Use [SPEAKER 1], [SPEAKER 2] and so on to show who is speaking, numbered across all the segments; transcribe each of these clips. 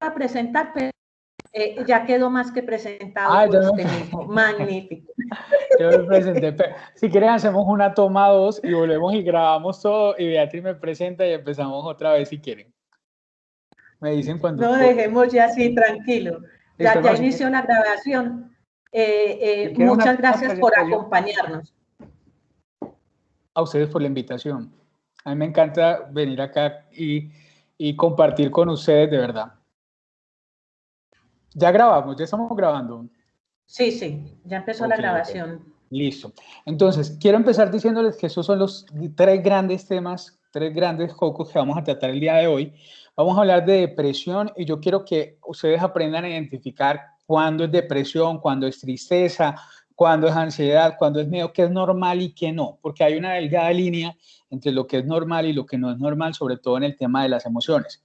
[SPEAKER 1] a presentar, pero ya quedó más que presentado por usted mismo. Magnífico.
[SPEAKER 2] Yo me presenté, pero si quieren hacemos una toma 2 y volvemos y grabamos todo y Beatriz me presenta y empezamos otra vez si quieren. Me dicen cuando...
[SPEAKER 1] No dejemos ya así, tranquilo. Ya inició la grabación. Muchas gracias por acompañarnos.
[SPEAKER 2] A ustedes por la invitación. A mí me encanta venir acá y compartir con ustedes de verdad. Ya grabamos, ya estamos grabando.
[SPEAKER 1] Sí, ya empezó la grabación.
[SPEAKER 2] Okay. Listo. Entonces, quiero empezar diciéndoles que esos son los 3 grandes temas, 3 grandes focos que vamos a tratar el día de hoy. Vamos a hablar de depresión y yo quiero que ustedes aprendan a identificar cuándo es depresión, cuándo es tristeza, cuándo es ansiedad, cuándo es miedo, qué es normal y qué no, porque hay una delgada línea entre lo que es normal y lo que no es normal, sobre todo en el tema de las emociones.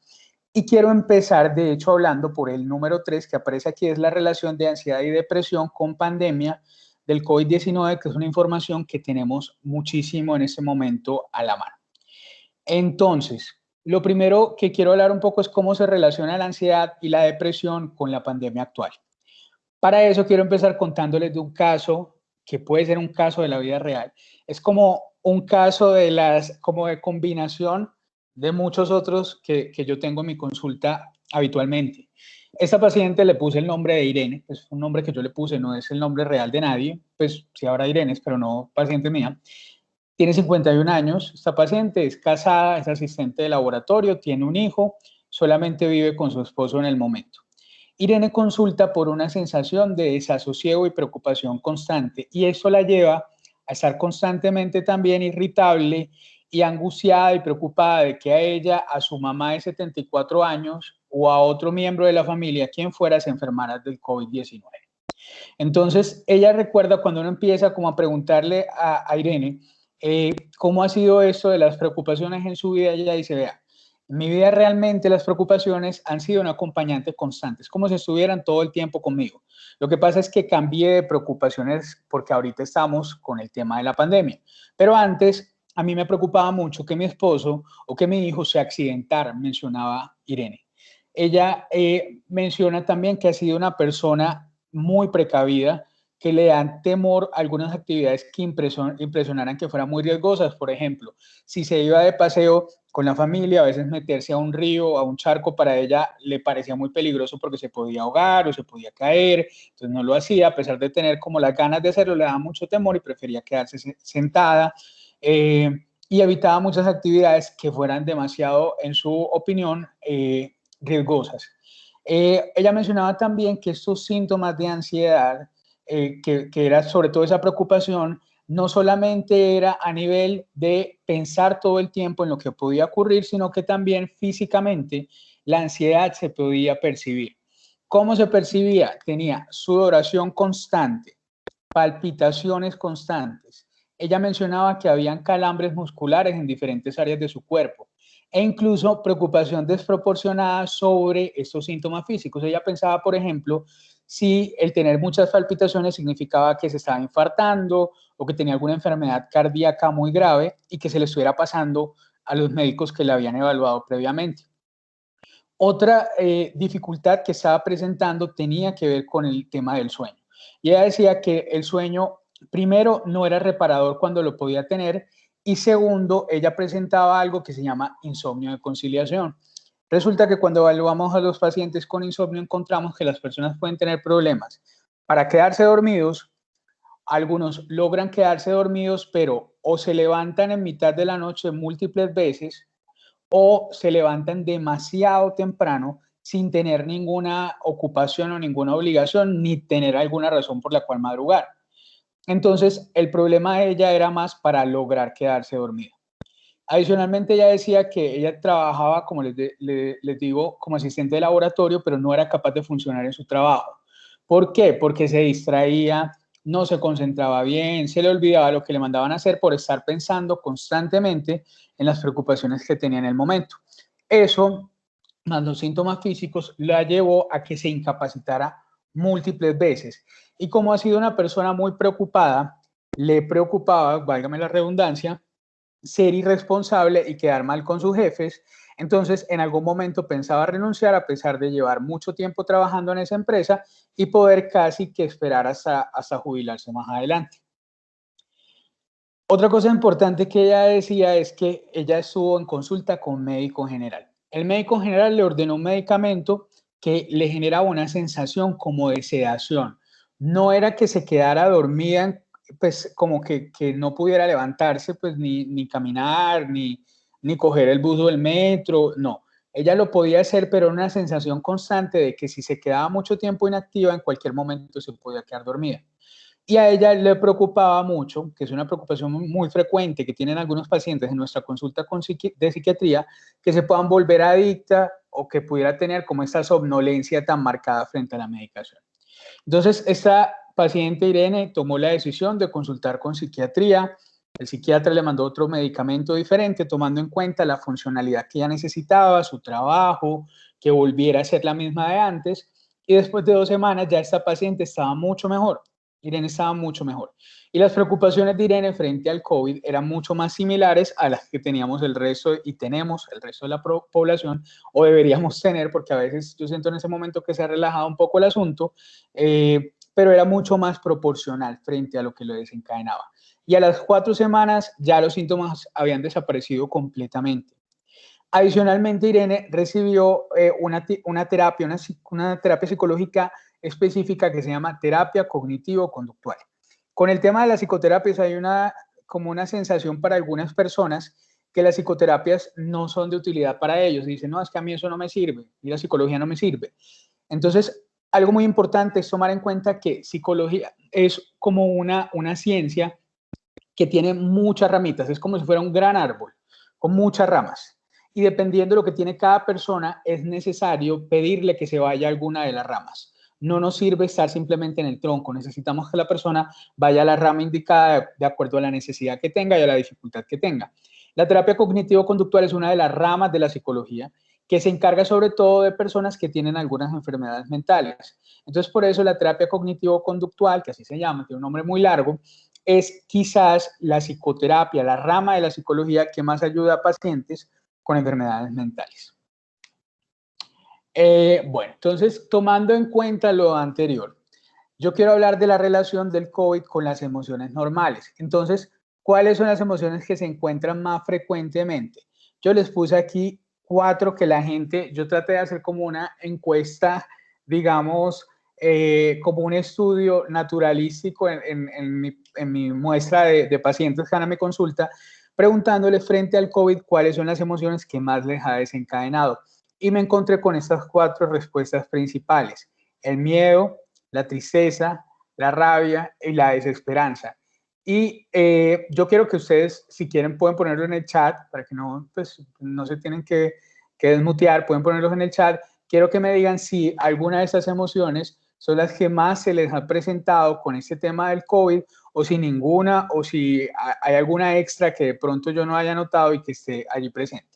[SPEAKER 2] Y quiero empezar, de hecho, hablando por el número 3 que aparece aquí, es la relación de ansiedad y depresión con pandemia del COVID-19, que es una información que tenemos muchísimo en este momento a la mano. Entonces, lo primero que quiero hablar un poco es cómo se relaciona la ansiedad y la depresión con la pandemia actual. Para eso quiero empezar contándoles de un caso que puede ser un caso de la vida real. Es como un caso como de combinación de muchos otros que yo tengo en mi consulta habitualmente. Esta paciente le puse el nombre de Irene, es un nombre que yo le puse, no es el nombre real de nadie, pues sí habrá Irenes, pero no paciente mía. Tiene 51 años, esta paciente es casada, es asistente de laboratorio, tiene un hijo, solamente vive con su esposo en el momento. Irene consulta por una sensación de desasosiego y preocupación constante y eso la lleva a estar constantemente también irritable y angustiada y preocupada de que a ella, a su mamá de 74 años o a otro miembro de la familia, quien fuera, se enfermara del COVID-19. Entonces, ella recuerda cuando uno empieza como a preguntarle a Irene cómo ha sido esto de las preocupaciones en su vida, ella dice, vea, en mi vida realmente las preocupaciones han sido un acompañante constante, es como si estuvieran todo el tiempo conmigo. Lo que pasa es que cambié de preocupaciones porque ahorita estamos con el tema de la pandemia, pero antes a mí me preocupaba mucho que mi esposo o que mi hijo se accidentara, mencionaba Irene. Ella menciona también que ha sido una persona muy precavida, que le dan temor a algunas actividades que impresionaran que fueran muy riesgosas. Por ejemplo, si se iba de paseo con la familia, a veces meterse a un río, a un charco, para ella le parecía muy peligroso porque se podía ahogar o se podía caer, entonces no lo hacía, a pesar de tener como las ganas de hacerlo, le daba mucho temor y prefería quedarse sentada. Y evitaba muchas actividades que fueran demasiado, en su opinión, riesgosas. Ella mencionaba también que estos síntomas de ansiedad, que era sobre todo esa preocupación, no solamente era a nivel de pensar todo el tiempo en lo que podía ocurrir, sino que también físicamente la ansiedad se podía percibir. ¿Cómo se percibía? Tenía sudoración constante, palpitaciones constantes. Ella mencionaba que habían calambres musculares en diferentes áreas de su cuerpo e incluso preocupación desproporcionada sobre estos síntomas físicos. Ella pensaba, por ejemplo, si el tener muchas palpitaciones significaba que se estaba infartando o que tenía alguna enfermedad cardíaca muy grave y que se le estuviera pasando a los médicos que la habían evaluado previamente. Otra dificultad que estaba presentando tenía que ver con el tema del sueño. Y ella decía que el sueño, primero, no era reparador cuando lo podía tener, y segundo, ella presentaba algo que se llama insomnio de conciliación. Resulta que cuando evaluamos a los pacientes con insomnio encontramos que las personas pueden tener problemas para quedarse dormidos. Algunos logran quedarse dormidos, pero o se levantan en mitad de la noche múltiples veces o se levantan demasiado temprano sin tener ninguna ocupación o ninguna obligación, ni tener alguna razón por la cual madrugar. Entonces, el problema de ella era más para lograr quedarse dormida. Adicionalmente, ella decía que ella trabajaba, como les digo, como asistente de laboratorio, pero no era capaz de funcionar en su trabajo. ¿Por qué? Porque se distraía, no se concentraba bien, se le olvidaba lo que le mandaban a hacer por estar pensando constantemente en las preocupaciones que tenía en el momento. Eso, más los síntomas físicos, la llevó a que se incapacitara múltiples veces. Y como ha sido una persona muy preocupada, le preocupaba, válgame la redundancia, ser irresponsable y quedar mal con sus jefes. Entonces, en algún momento pensaba renunciar a pesar de llevar mucho tiempo trabajando en esa empresa y poder casi que esperar hasta jubilarse más adelante. Otra cosa importante que ella decía es que ella estuvo en consulta con un médico general. El médico general le ordenó un medicamento que le generaba una sensación como de sedación. No era que se quedara dormida, pues como que no pudiera levantarse, pues ni caminar, ni coger el bus o el metro, no. Ella lo podía hacer, pero era una sensación constante de que si se quedaba mucho tiempo inactiva, en cualquier momento se podía quedar dormida. Y a ella le preocupaba mucho, que es una preocupación muy frecuente que tienen algunos pacientes en nuestra consulta de psiquiatría, que se puedan volver adicta o que pudiera tener como esta somnolencia tan marcada frente a la medicación. Entonces, esta paciente Irene tomó la decisión de consultar con psiquiatría. El psiquiatra le mandó otro medicamento diferente, tomando en cuenta la funcionalidad que ella necesitaba, su trabajo, que volviera a ser la misma de antes. Y después de 2 semanas ya esta paciente estaba mucho mejor. Irene estaba mucho mejor. Y las preocupaciones de Irene frente al COVID eran mucho más similares a las que teníamos el resto y tenemos el resto de la población, o deberíamos tener, porque a veces yo siento en ese momento que se ha relajado un poco el asunto, pero era mucho más proporcional frente a lo que lo desencadenaba. Y a las 4 semanas ya los síntomas habían desaparecido completamente. Adicionalmente, Irene recibió una terapia psicológica específica que se llama terapia cognitivo-conductual. Con el tema de las psicoterapias hay como una sensación para algunas personas que las psicoterapias no son de utilidad para ellos. Dicen, no, es que a mí eso no me sirve y la psicología no me sirve. Entonces, algo muy importante es tomar en cuenta que psicología es como una ciencia que tiene muchas ramitas, es como si fuera un gran árbol con muchas ramas. Y dependiendo de lo que tiene cada persona, es necesario pedirle que se vaya a alguna de las ramas. No nos sirve estar simplemente en el tronco, necesitamos que la persona vaya a la rama indicada de acuerdo a la necesidad que tenga y a la dificultad que tenga. La terapia cognitivo-conductual es una de las ramas de la psicología que se encarga sobre todo de personas que tienen algunas enfermedades mentales. Entonces, por eso la terapia cognitivo-conductual, que así se llama, tiene un nombre muy largo, es quizás la psicoterapia, la rama de la psicología que más ayuda a pacientes con enfermedades mentales. Bueno, entonces, tomando en cuenta lo anterior, yo quiero hablar de la relación del COVID con las emociones normales. Entonces, ¿cuáles son las emociones que se encuentran más frecuentemente? Yo les puse aquí 4 que la gente, yo traté de hacer como una encuesta, digamos, como un estudio naturalístico en mi muestra de pacientes que van a mi consulta, preguntándole frente al COVID cuáles son las emociones que más les ha desencadenado. Y me encontré con estas 4 respuestas principales: el miedo, la tristeza, la rabia y la desesperanza. Y yo quiero que ustedes, si quieren, pueden ponerlo en el chat, para que no, pues, no se tienen que desmutear, pueden ponerlos en el chat. Quiero que me digan si alguna de estas emociones son las que más se les ha presentado con este tema del COVID, o si ninguna, o si hay alguna extra que de pronto yo no haya notado y que esté allí presente.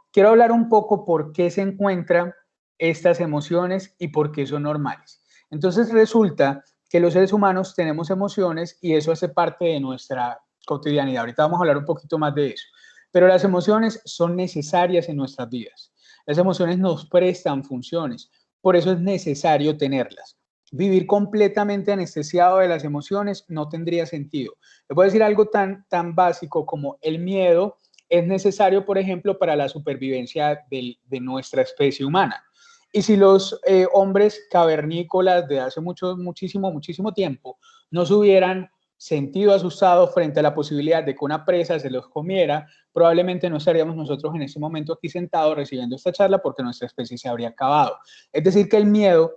[SPEAKER 2] Quiero hablar un poco por qué se encuentran estas emociones y por qué son normales. Entonces resulta que los seres humanos tenemos emociones y eso hace parte de nuestra cotidianidad. Ahorita vamos a hablar un poquito más de eso. Pero las emociones son necesarias en nuestras vidas. Las emociones nos prestan funciones, por eso es necesario tenerlas. Vivir completamente anestesiado de las emociones no tendría sentido. Les voy a decir algo tan básico como el miedo es necesario, por ejemplo, para la supervivencia de nuestra especie humana. Y si los hombres cavernícolas de hace muchísimo tiempo no se hubieran sentido asustados frente a la posibilidad de que una presa se los comiera, probablemente no estaríamos nosotros en este momento aquí sentados recibiendo esta charla, porque nuestra especie se habría acabado. Es decir, que el miedo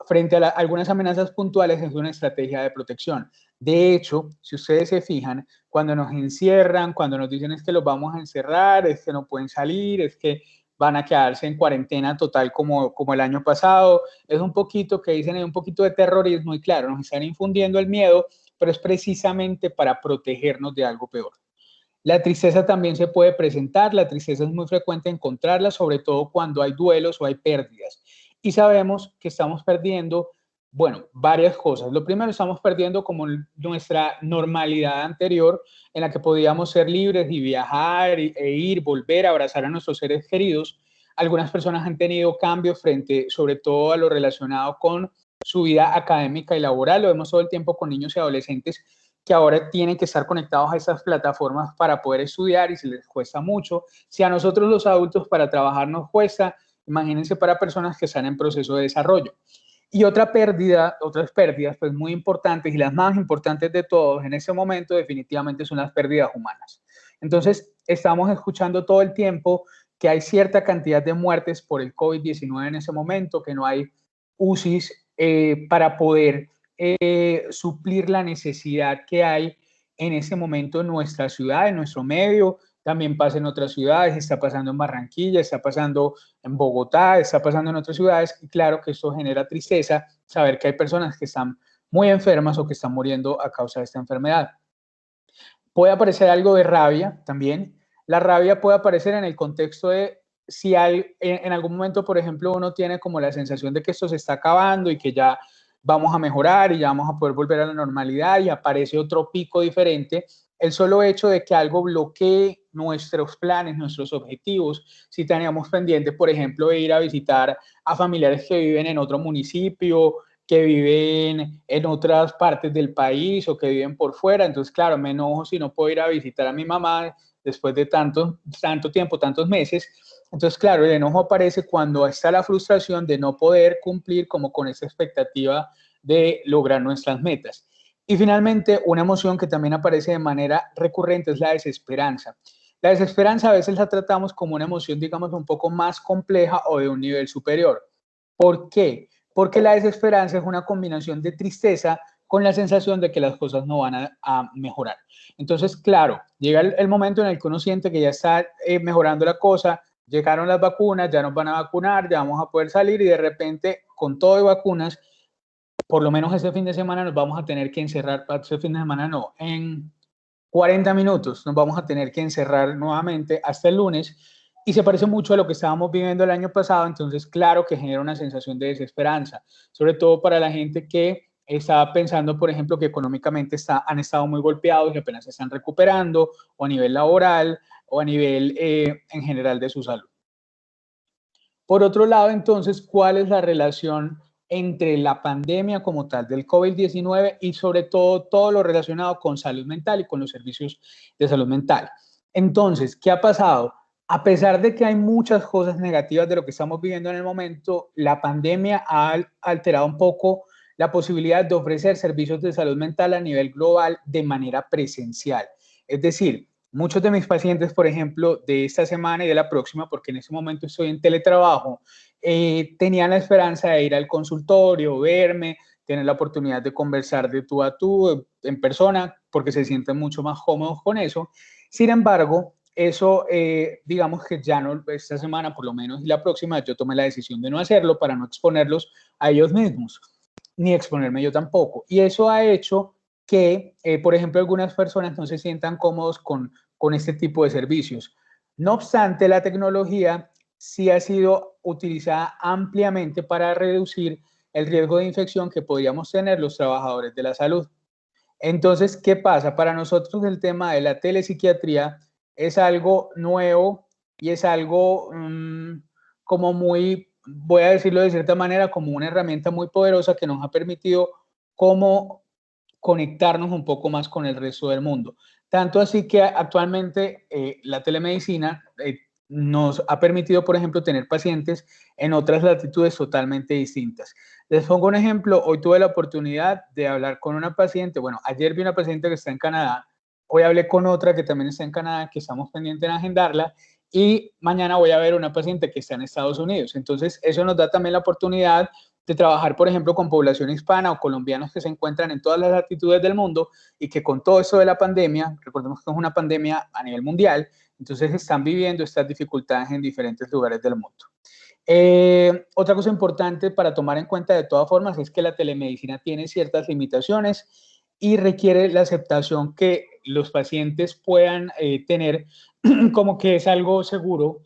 [SPEAKER 2] frente a algunas amenazas puntuales es una estrategia de protección. De hecho, si ustedes se fijan, cuando nos encierran, cuando nos dicen es que los vamos a encerrar, es que no pueden salir, es que van a quedarse en cuarentena total como el año pasado, es un poquito que dicen, hay un poquito de terrorismo, y claro, nos están infundiendo el miedo, pero es precisamente para protegernos de algo peor. La tristeza también se puede presentar, la tristeza es muy frecuente encontrarla, sobre todo cuando hay duelos o hay pérdidas. Y sabemos que estamos perdiendo Bueno, varias cosas. Lo primero, estamos perdiendo como nuestra normalidad anterior en la que podíamos ser libres y viajar e ir, volver a abrazar a nuestros seres queridos. Algunas personas han tenido cambios frente, sobre todo, a lo relacionado con su vida académica y laboral. Lo vemos todo el tiempo con niños y adolescentes que ahora tienen que estar conectados a esas plataformas para poder estudiar y se les cuesta mucho. Si a nosotros los adultos para trabajar nos cuesta, imagínense para personas que están en proceso de desarrollo. Y otras pérdidas pues muy importantes y las más importantes de todos en ese momento definitivamente son las pérdidas humanas. Entonces, estamos escuchando todo el tiempo que hay cierta cantidad de muertes por el COVID-19 en ese momento, que no hay UCIs para poder suplir la necesidad que hay en ese momento en nuestra ciudad, en nuestro medio. También pasa en otras ciudades, está pasando en Barranquilla, está pasando en Bogotá, está pasando en otras ciudades, y claro que esto genera tristeza, saber que hay personas que están muy enfermas o que están muriendo a causa de esta enfermedad. Puede aparecer algo de rabia también. La rabia puede aparecer en el contexto de si en algún momento, por ejemplo, uno tiene como la sensación de que esto se está acabando y que ya vamos a mejorar y ya vamos a poder volver a la normalidad y aparece otro pico diferente. El solo hecho de que algo bloquee nuestros planes, nuestros objetivos, si teníamos pendiente, por ejemplo, de ir a visitar a familiares que viven en otro municipio, que viven en otras partes del país o que viven por fuera, entonces claro, me enojo si no puedo ir a visitar a mi mamá después de tanto tiempo, tantos meses. Entonces claro, el enojo aparece cuando está la frustración de no poder cumplir como con esa expectativa de lograr nuestras metas. Y finalmente, una emoción que también aparece de manera recurrente es la desesperanza. La desesperanza a veces la tratamos como una emoción, digamos, un poco más compleja o de un nivel superior. ¿Por qué? Porque la desesperanza es una combinación de tristeza con la sensación de que las cosas no van a mejorar. Entonces, claro, llega el momento en el que uno siente que ya está mejorando la cosa, llegaron las vacunas, ya nos van a vacunar, ya vamos a poder salir y de repente, con todo de vacunas, por lo menos este fin de semana nos vamos a tener que encerrar, este fin de semana no, en 40 minutos nos vamos a tener que encerrar nuevamente hasta el lunes y se parece mucho a lo que estábamos viviendo el año pasado, entonces claro que genera una sensación de desesperanza, sobre todo para la gente que estaba pensando, por ejemplo, que económicamente han estado muy golpeados y apenas se están recuperando, o a nivel laboral, o a nivel en general de su salud. Por otro lado, entonces, ¿cuál es la relación entre la pandemia como tal del COVID-19 y sobre todo lo relacionado con salud mental y con los servicios de salud mental? Entonces, ¿qué ha pasado? A pesar de que hay muchas cosas negativas de lo que estamos viviendo en el momento, la pandemia ha alterado un poco la posibilidad de ofrecer servicios de salud mental a nivel global de manera presencial. Es decir, muchos de mis pacientes, por ejemplo, de esta semana y de la próxima, porque en este momento estoy en teletrabajo, tenían la esperanza de ir al consultorio, verme, tener la oportunidad de conversar de tú a tú, en persona, porque se sienten mucho más cómodos con eso. Sin embargo, eso, digamos que ya no, esta semana por lo menos y la próxima, yo tomé la decisión de no hacerlo para no exponerlos a ellos mismos, ni exponerme yo tampoco. Y eso ha hecho que, por ejemplo, algunas personas no se sientan cómodos con este tipo de servicios. No obstante, la tecnología sí ha sido utilizada ampliamente para reducir el riesgo de infección que podríamos tener los trabajadores de la salud. Entonces, ¿qué pasa? Para nosotros el tema de la telepsiquiatría es algo nuevo y es algo como muy, voy a decirlo de cierta manera, como una herramienta muy poderosa que nos ha permitido como conectarnos un poco más con el resto del mundo. Tanto así que actualmente la telemedicina nos ha permitido, por ejemplo, tener pacientes en otras latitudes totalmente distintas. Les pongo un ejemplo, hoy tuve la oportunidad de hablar con una paciente, bueno, ayer vi una paciente que está en Canadá, hoy hablé con otra que también está en Canadá, que estamos pendientes en agendarla, y mañana voy a ver una paciente que está en Estados Unidos. Entonces, eso nos da también la oportunidad de trabajar, por ejemplo, con población hispana o colombianos que se encuentran en todas las latitudes del mundo y que con todo esto de la pandemia, recordemos que es una pandemia a nivel mundial, entonces están viviendo estas dificultades en diferentes lugares del mundo. Otra cosa importante para tomar en cuenta de todas formas es que la telemedicina tiene ciertas limitaciones y requiere la aceptación que los pacientes puedan tener como que es algo seguro,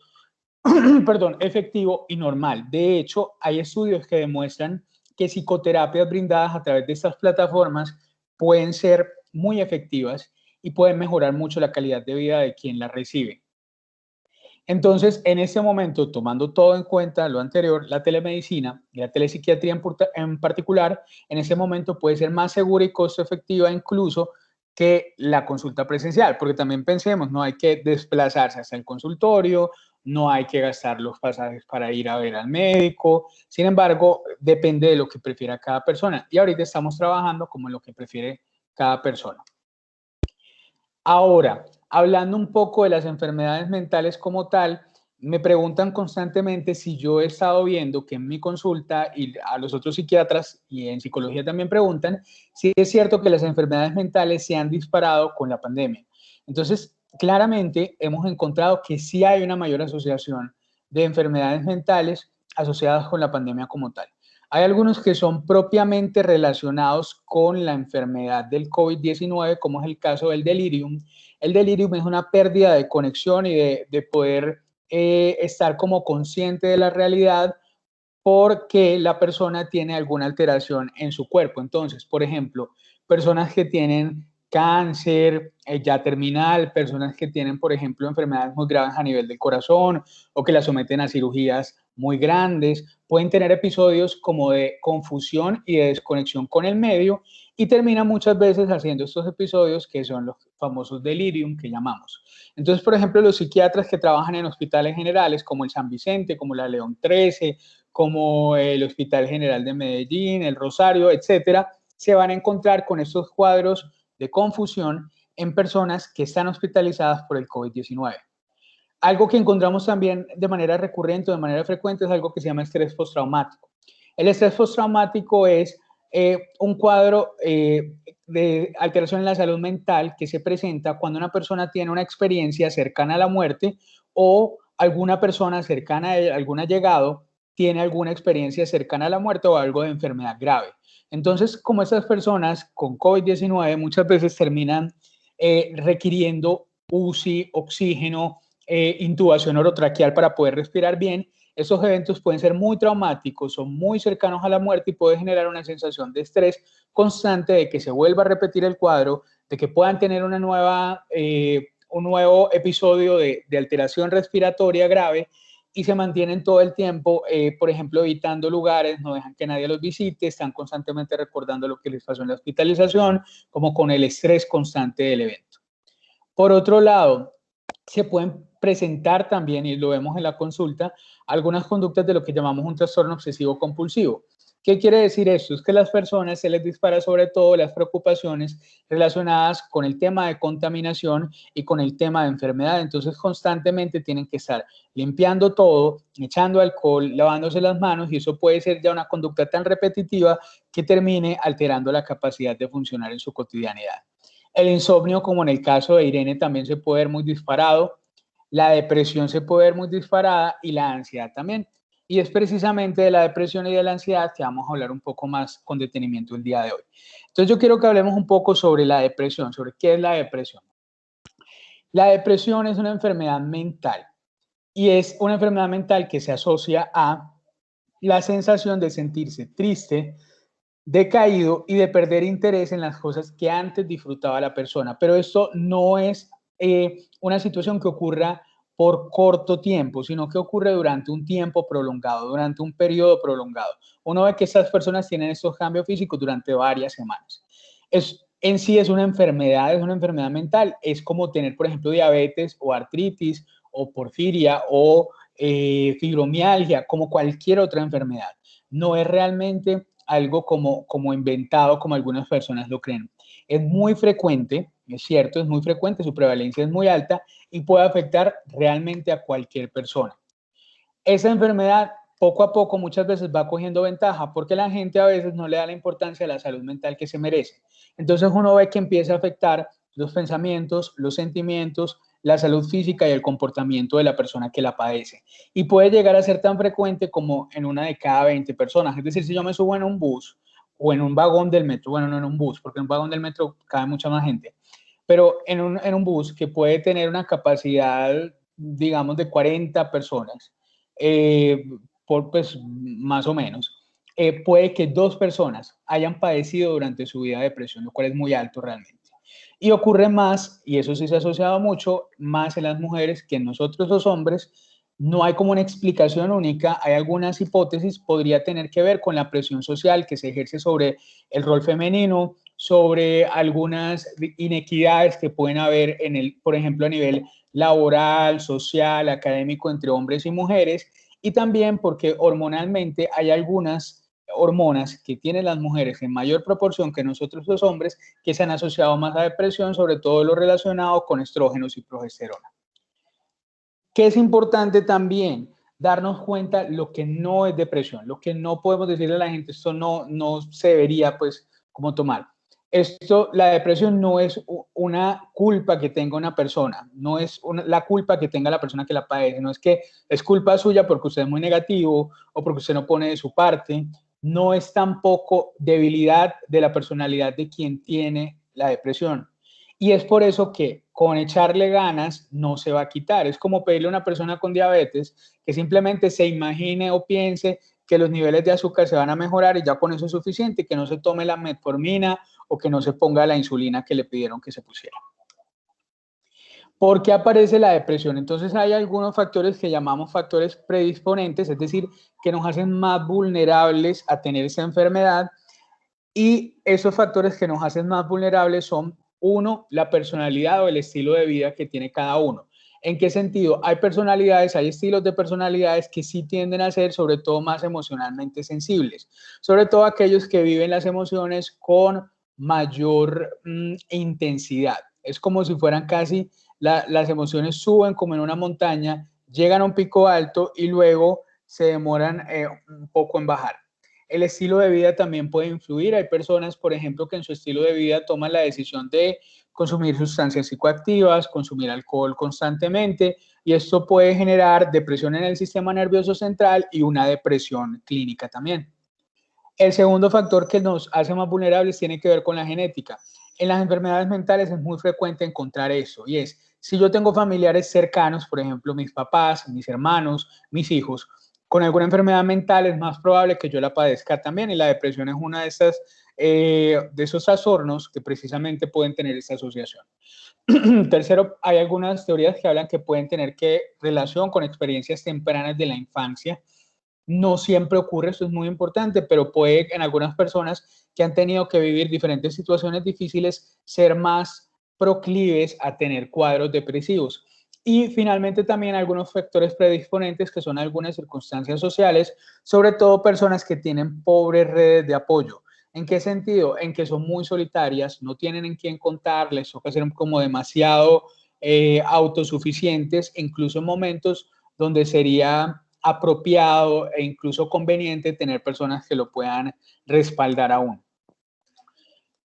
[SPEAKER 2] perdón, efectivo y normal. De hecho, hay estudios que demuestran que psicoterapias brindadas a través de estas plataformas pueden ser muy efectivas y pueden mejorar mucho la calidad de vida de quien las recibe. Entonces, en este momento, tomando todo en cuenta lo anterior, la telemedicina y la telepsiquiatría en particular, en ese momento puede ser más segura y costo efectiva incluso que la consulta presencial, porque también pensemos, no hay que desplazarse hasta el consultorio, no hay que gastar los pasajes para ir a ver al médico, sin embargo, depende de lo que prefiera cada persona y ahorita estamos trabajando como en lo que prefiere cada persona. Ahora, hablando un poco de las enfermedades mentales como tal, me preguntan constantemente si yo he estado viendo que en mi consulta y a los otros psiquiatras y en psicología también preguntan si es cierto que las enfermedades mentales se han disparado con la pandemia. Entonces, claramente hemos encontrado que sí hay una mayor asociación de enfermedades mentales asociadas con la pandemia como tal. Hay algunos que son propiamente relacionados con la enfermedad del COVID-19, como es el caso del delirium. El delirium es una pérdida de conexión y de poder estar como consciente de la realidad porque la persona tiene alguna alteración en su cuerpo. Entonces, por ejemplo, personas que tienen cáncer ya terminal, personas que tienen, por ejemplo, enfermedades muy graves a nivel del corazón o que la someten a cirugías muy grandes, pueden tener episodios como de confusión y de desconexión con el medio y terminan muchas veces haciendo estos episodios que son los famosos delirium que llamamos. Entonces, por ejemplo, los psiquiatras que trabajan en hospitales generales como el San Vicente, como la León 13, como el Hospital General de Medellín, el Rosario, etcétera, se van a encontrar con estos cuadros de confusión en personas que están hospitalizadas por el COVID-19. Algo que encontramos también de manera recurrente o de manera frecuente es algo que se llama estrés postraumático. El estrés postraumático es un cuadro de alteración en la salud mental que se presenta cuando una persona tiene una experiencia cercana a la muerte o alguna persona cercana a él, algún allegado, tiene alguna experiencia cercana a la muerte o algo de enfermedad grave. Entonces, como estas personas con COVID-19 muchas veces terminan requiriendo UCI, oxígeno, intubación orotraqueal para poder respirar bien, esos eventos pueden ser muy traumáticos, son muy cercanos a la muerte y puede generar una sensación de estrés constante de que se vuelva a repetir el cuadro, de que puedan tener una nueva, un nuevo episodio de alteración respiratoria grave y se mantienen todo el tiempo, por ejemplo, evitando lugares, no dejan que nadie los visite, están constantemente recordando lo que les pasó en la hospitalización, como con el estrés constante del evento. Por otro lado, se pueden presentar también, y lo vemos en la consulta, algunas conductas de lo que llamamos un trastorno obsesivo compulsivo. ¿Qué quiere decir esto? Es que a las personas se les dispara sobre todo las preocupaciones relacionadas con el tema de contaminación y con el tema de enfermedad. Entonces, constantemente tienen que estar limpiando todo, echando alcohol, lavándose las manos y eso puede ser ya una conducta tan repetitiva que termine alterando la capacidad de funcionar en su cotidianidad. El insomnio, como en el caso de Irene, también se puede ver muy disparado. La depresión se puede ver muy disparada y la ansiedad también. Y es precisamente de la depresión y de la ansiedad que vamos a hablar un poco más con detenimiento el día de hoy. Entonces yo quiero que hablemos un poco sobre la depresión, sobre qué es la depresión. La depresión es una enfermedad mental y es una enfermedad mental que se asocia a la sensación de sentirse triste, decaído y de perder interés en las cosas que antes disfrutaba la persona. Pero esto no es una situación que ocurra por corto tiempo, sino que ocurre durante un tiempo prolongado, durante un periodo prolongado. Uno ve que estas personas tienen estos cambios físicos durante varias semanas. En sí es una enfermedad mental. Es como tener, por ejemplo, diabetes o artritis o porfiria o fibromialgia, como cualquier otra enfermedad. No es realmente algo como inventado, como algunas personas lo creen. Es muy frecuente, es cierto, es muy frecuente, su prevalencia es muy alta y puede afectar realmente a cualquier persona. Esa enfermedad poco a poco muchas veces va cogiendo ventaja porque la gente a veces no le da la importancia a la salud mental que se merece. Entonces uno ve que empieza a afectar los pensamientos, los sentimientos, la salud física y el comportamiento de la persona que la padece. Y puede llegar a ser tan frecuente como en una de cada 20 personas. Es decir, si yo me subo en un bus o en un vagón del metro, bueno, no en un bus, porque en un vagón del metro cabe mucha más gente, pero en un bus que puede tener una capacidad, digamos, de 40 personas, pues más o menos, puede que 2 personas hayan padecido durante su vida depresión, lo cual es muy alto realmente. Y ocurre más, y eso sí se ha asociado mucho, más en las mujeres que en nosotros los hombres. No hay como una explicación única, hay algunas hipótesis, podría tener que ver con la presión social que se ejerce sobre el rol femenino, sobre algunas inequidades que pueden haber en el, por ejemplo, a nivel laboral, social, académico entre hombres y mujeres, y también porque hormonalmente hay algunas hormonas que tienen las mujeres en mayor proporción que nosotros los hombres que se han asociado más a depresión, sobre todo lo relacionado con estrógenos y progesterona. ¿Qué es importante también? Darnos cuenta lo que no es depresión, lo que no podemos decirle a la gente, esto no se debería pues como tomar. Esto, la depresión no es una culpa que tenga una persona, no es la culpa que tenga la persona que la padece, no es que es culpa suya porque usted es muy negativo o porque usted no pone de su parte, no es tampoco debilidad de la personalidad de quien tiene la depresión. Y es por eso que con echarle ganas no se va a quitar. Es como pedirle a una persona con diabetes que simplemente se imagine o piense que los niveles de azúcar se van a mejorar y ya con eso es suficiente, que no se tome la metformina o que no se ponga la insulina que le pidieron que se pusiera. ¿Por qué aparece la depresión? Entonces hay algunos factores que llamamos factores predisponentes, es decir, que nos hacen más vulnerables a tener esa enfermedad, y esos factores que nos hacen más vulnerables son, uno, la personalidad o el estilo de vida que tiene cada uno. ¿En qué sentido? Hay personalidades, hay estilos de personalidades que sí tienden a ser sobre todo más emocionalmente sensibles, sobre todo aquellos que viven las emociones con mayor intensidad. Es como si fueran casi, las emociones suben como en una montaña, llegan a un pico alto y luego se demoran un poco en bajar. El estilo de vida también puede influir. Hay personas, por ejemplo, que en su estilo de vida toman la decisión de consumir sustancias psicoactivas, consumir alcohol constantemente, y esto puede generar depresión en el sistema nervioso central y una depresión clínica también. El segundo factor que nos hace más vulnerables tiene que ver con la genética. En las enfermedades mentales es muy frecuente encontrar eso, y es, si yo tengo familiares cercanos, por ejemplo, mis papás, mis hermanos, mis hijos, con alguna enfermedad mental, es más probable que yo la padezca también, y la depresión es una de esos trastornos que precisamente pueden tener esta asociación. Tercero, hay algunas teorías que hablan que pueden tener relación con experiencias tempranas de la infancia. No siempre ocurre, eso es muy importante, pero puede en algunas personas que han tenido que vivir diferentes situaciones difíciles ser más proclives a tener cuadros depresivos. Y finalmente también algunos factores predisponentes que son algunas circunstancias sociales, sobre todo personas que tienen pobres redes de apoyo. ¿En qué sentido? En que son muy solitarias, no tienen en quién contarles, o que ser como demasiado autosuficientes, incluso en momentos donde sería apropiado e incluso conveniente tener personas que lo puedan respaldar a uno.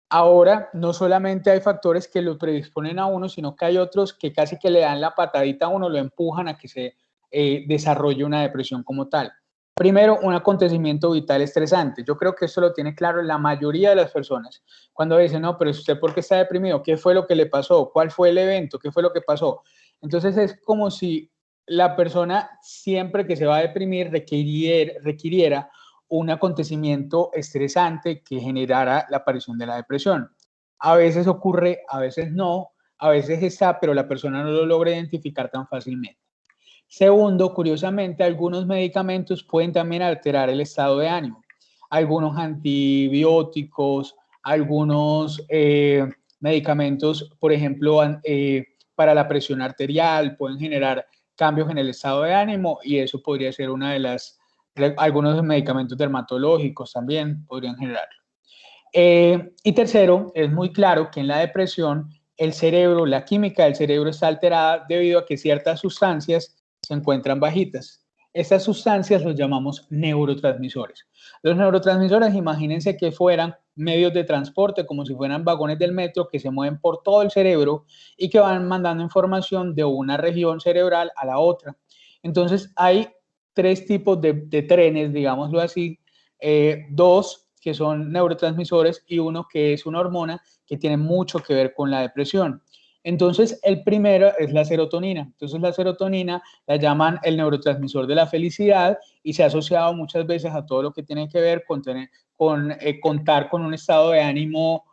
[SPEAKER 2] Ahora, no solamente hay factores que lo predisponen a uno, sino que hay otros que casi que le dan la patadita a uno, lo empujan a que se desarrolle una depresión como tal. Primero, un acontecimiento vital estresante. Yo creo que esto lo tiene claro la mayoría de las personas. Cuando dicen, no, pero ¿usted por qué está deprimido? ¿Qué fue lo que le pasó? ¿Cuál fue el evento? ¿Qué fue lo que pasó? Entonces es como si la persona siempre que se va a deprimir requiriera un acontecimiento estresante que generara la aparición de la depresión. A veces ocurre, a veces no, a veces está, pero la persona no lo logra identificar tan fácilmente. Segundo, curiosamente, algunos medicamentos pueden también alterar el estado de ánimo. Algunos antibióticos, algunos medicamentos, por ejemplo, para la presión arterial, pueden generar cambios en el estado de ánimo, y eso podría ser una de las, algunos medicamentos dermatológicos también podrían generarlo. Y tercero, es muy claro que en la depresión el cerebro, la química del cerebro está alterada debido a que ciertas sustancias se encuentran bajitas. Estas sustancias los llamamos neurotransmisores. Los neurotransmisores, imagínense que fueran medios de transporte, como si fueran vagones del metro que se mueven por todo el cerebro y que van mandando información de una región cerebral a la otra. Entonces hay tres tipos de trenes, digámoslo así, dos que son neurotransmisores y uno que es una hormona que tiene mucho que ver con la depresión. Entonces, el primero es la serotonina. Entonces, la serotonina la llaman el neurotransmisor de la felicidad y se ha asociado muchas veces a todo lo que tiene que ver con contar con un estado de ánimo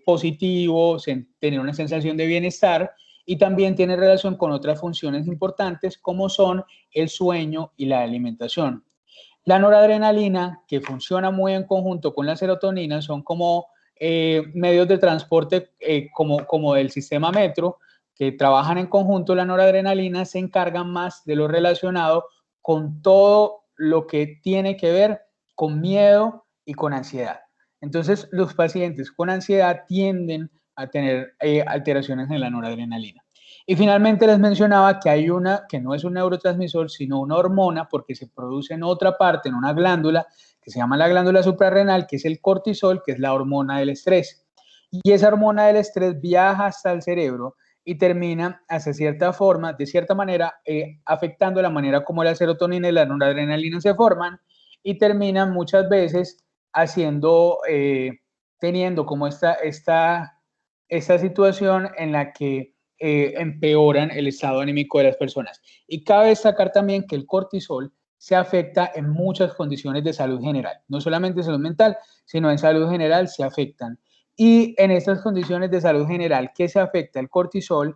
[SPEAKER 2] positivo, tener una sensación de bienestar, y también tiene relación con otras funciones importantes como son el sueño y la alimentación. La noradrenalina, que funciona muy en conjunto con la serotonina, son como medios de transporte como del sistema metro, que trabajan en conjunto. La noradrenalina se encargan más de lo relacionado con todo lo que tiene que ver con miedo y con ansiedad. Entonces, los pacientes con ansiedad tienden a tener alteraciones en la noradrenalina. Y finalmente les mencionaba que hay una que no es un neurotransmisor, sino una hormona, porque se produce en otra parte, en una glándula, que se llama la glándula suprarrenal, que es el cortisol, que es la hormona del estrés. Y esa hormona del estrés viaja hasta el cerebro y termina, hacia cierta forma, de cierta manera, afectando la manera como la serotonina y la noradrenalina se forman, y terminan muchas veces haciendo, teniendo como esta situación en la que empeoran el estado anímico de las personas. Y cabe destacar también que el cortisol se afecta en muchas condiciones de salud general, no solamente salud mental, sino en salud general se afectan. Y en estas condiciones de salud general que se afecta el cortisol,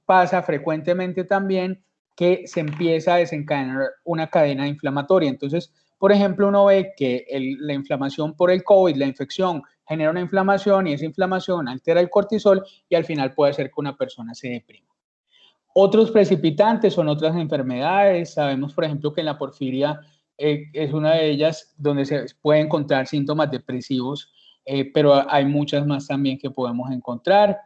[SPEAKER 2] pasa frecuentemente también que se empieza a desencadenar una cadena inflamatoria. Entonces, por ejemplo, uno ve que la inflamación por el COVID, la infección, genera una inflamación y esa inflamación altera el cortisol y al final puede hacer que una persona se deprima. Otros precipitantes son otras enfermedades. Sabemos, por ejemplo, que en la porfiria es una de ellas donde se puede encontrar síntomas depresivos, pero hay muchas más también que podemos encontrar.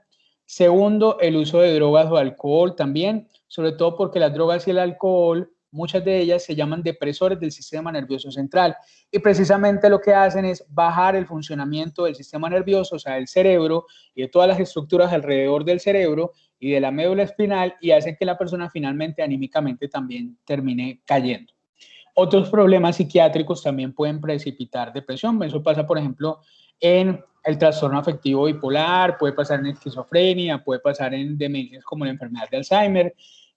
[SPEAKER 2] Segundo, el uso de drogas o alcohol también, sobre todo porque las drogas y el alcohol, muchas de ellas se llaman depresores del sistema nervioso central y precisamente lo que hacen es bajar el funcionamiento del sistema nervioso, o sea, del cerebro y de todas las estructuras alrededor del cerebro y de la médula espinal y hacen que la persona finalmente anímicamente también termine cayendo. Otros problemas psiquiátricos también pueden precipitar depresión. Eso pasa, por ejemplo, en el trastorno afectivo bipolar, puede pasar en esquizofrenia, puede pasar en demencias como la enfermedad de Alzheimer.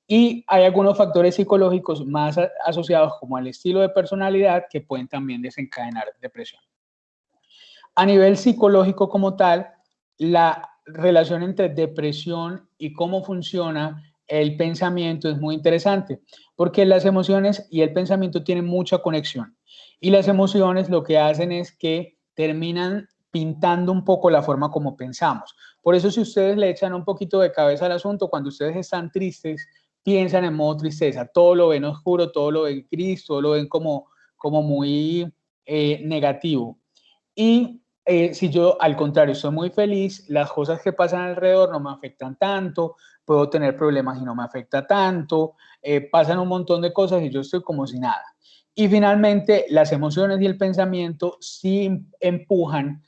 [SPEAKER 2] Y hay algunos factores psicológicos más asociados como el estilo de personalidad que pueden también desencadenar depresión. A nivel psicológico como tal, la relación entre depresión y cómo funciona el pensamiento es muy interesante, porque las emociones y el pensamiento tienen mucha conexión. Y las emociones lo que hacen es que terminan pintando un poco la forma como pensamos. Por eso, si ustedes le echan un poquito de cabeza al asunto, cuando ustedes están tristes, piensan en modo tristeza, todo lo ven oscuro, todo lo ven gris, todo lo ven como muy negativo. Y si yo, al contrario, estoy muy feliz, las cosas que pasan alrededor no me afectan tanto, puedo tener problemas y no me afecta tanto, pasan un montón de cosas y yo estoy como si nada. Y finalmente, las emociones y el pensamiento sí empujan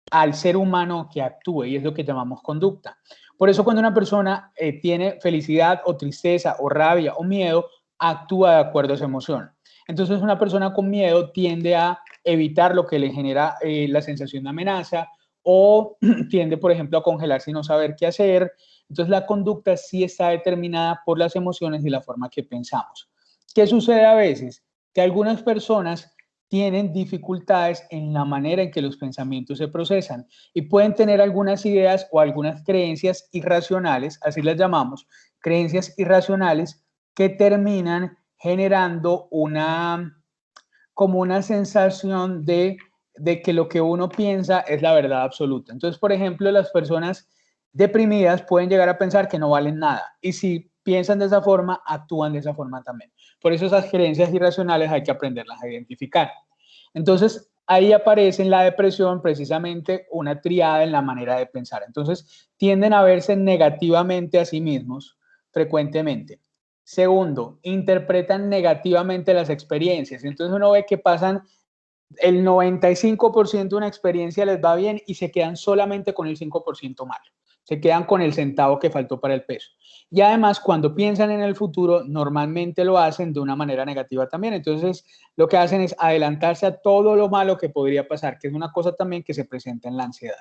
[SPEAKER 2] al ser humano que actúe y es lo que llamamos conducta. Por eso cuando una persona tiene felicidad o tristeza o rabia o miedo, actúa de acuerdo a esa emoción. Entonces una persona con miedo tiende a evitar lo que le genera la sensación de amenaza o tiende, por ejemplo, a congelarse y no saber qué hacer. Entonces la conducta sí está determinada por las emociones y la forma que pensamos. ¿Qué sucede a veces? Que algunas personas tienen dificultades en la manera en que los pensamientos se procesan y pueden tener algunas ideas o algunas creencias irracionales, así las llamamos, creencias irracionales que terminan generando como una sensación de que lo que uno piensa es la verdad absoluta. Entonces, por ejemplo, las personas deprimidas pueden llegar a pensar que no valen nada y si piensan de esa forma, actúan de esa forma también. Por eso esas creencias irracionales hay que aprenderlas a identificar. Entonces, ahí aparece en la depresión precisamente una triada en la manera de pensar. Entonces, tienden a verse negativamente a sí mismos frecuentemente. Segundo, interpretan negativamente las experiencias. Entonces uno ve que pasan el 95% de una experiencia les va bien y se quedan solamente con el 5% malo. Se quedan con el centavo que faltó para el peso. Y además, cuando piensan en el futuro, normalmente lo hacen de una manera negativa también. Entonces, lo que hacen es adelantarse a todo lo malo que podría pasar, que es una cosa también que se presenta en la ansiedad.